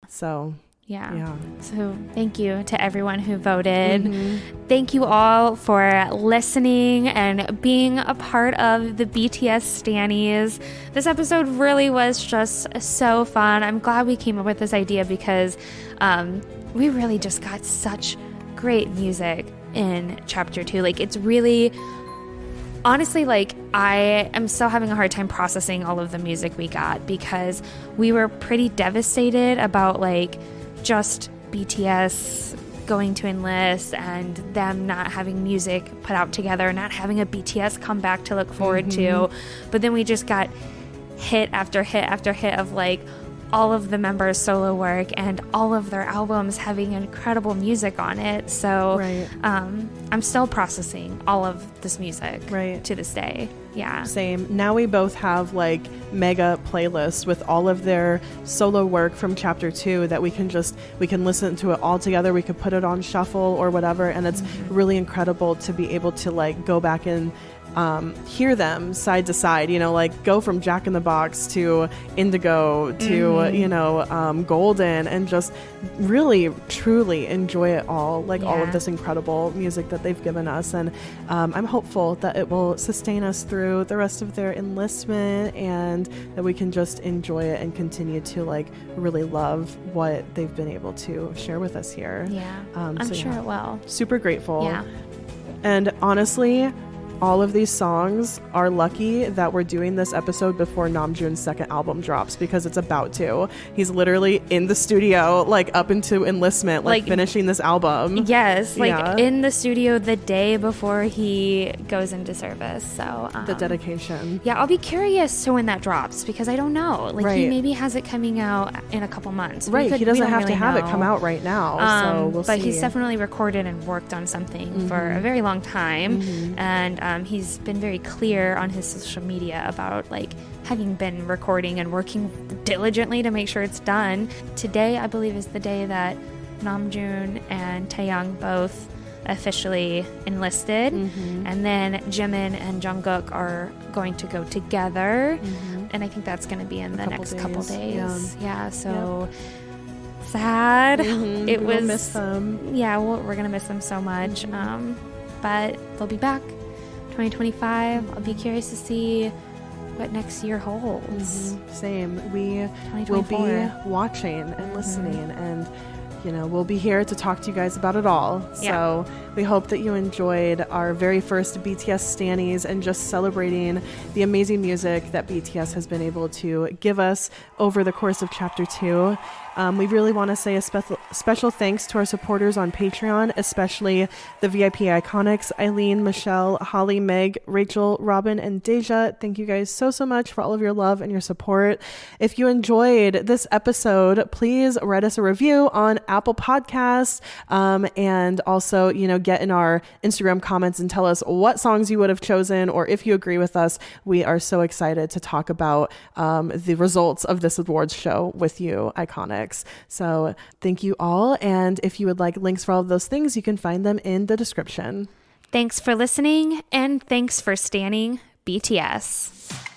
So so thank you to everyone who voted. Thank you all for listening and being a part of the BTS Stannies. This episode really was just so fun. I'm glad we came up with this idea because we really just got such great music in chapter 2. Like it's really, honestly, like I am still having a hard time processing all of the music we got because we were pretty devastated about like just BTS going to enlist and them not having music put out together, not having a BTS comeback to look forward to. But then we just got hit after hit after hit of like all of the members' solo work and all of their albums having incredible music on it. So I'm still processing all of this music to this day. Same. Now we both have like mega playlists with all of their solo work from chapter 2 that we can listen to it all together. We could put it on shuffle or whatever. And it's really incredible to be able to like go back and hear them side to side, you know, like go from Jack in the Box to Indigo to, you know, Golden, and just really, truly enjoy it all, like all of this incredible music that they've given us. And I'm hopeful that it will sustain us through the rest of their enlistment, and that we can just enjoy it and continue to like really love what they've been able to share with us here. I'm sure it will. Super grateful. Yeah. And honestly, all of these songs are lucky that we're doing this episode before Namjoon's second album drops, because it's about to. He's literally in the studio, like up into enlistment, like finishing this album. Yes, like in the studio the day before he goes into service. So the dedication. Yeah, I'll be curious to when that drops, because I don't know. Like he maybe has it coming out in a couple months. Right, he doesn't have to have it come out right now. So we'll see. But he's definitely recorded and worked on something for a very long time, and he's been very clear on his social media about like having been recording and working diligently to make sure it's done. Today, I believe, is the day that Namjoon and Taeyang both officially enlisted, and then Jimin and Jungkook are going to go together, and I think that's going to be in the next couple days. So sad. It was. We'll miss them. Yeah, we're gonna miss them so much. But they'll be back 2025. I'll be curious to see what next year holds. Same. We will be watching and listening, and you know, we'll be here to talk to you guys about it all. So we hope that you enjoyed our very first BTS Stannies, and just celebrating the amazing music that BTS has been able to give us over the course of Chapter 2. We really want to say a special thanks to our supporters on Patreon, especially the VIP Iconics, Eileen, Michelle, Holly, Meg, Rachel, Robin, and Deja. Thank you guys so much for all of your love and your support. If you enjoyed this episode, please write us a review on Apple Podcasts, and also, you know, get in our Instagram comments and tell us what songs you would have chosen, or if you agree with us. We are so excited to talk about the results of this awards show with you, Iconics. So thank you all. And if you would like links for all of those things, you can find them in the description. Thanks for listening, and thanks for standing BTS.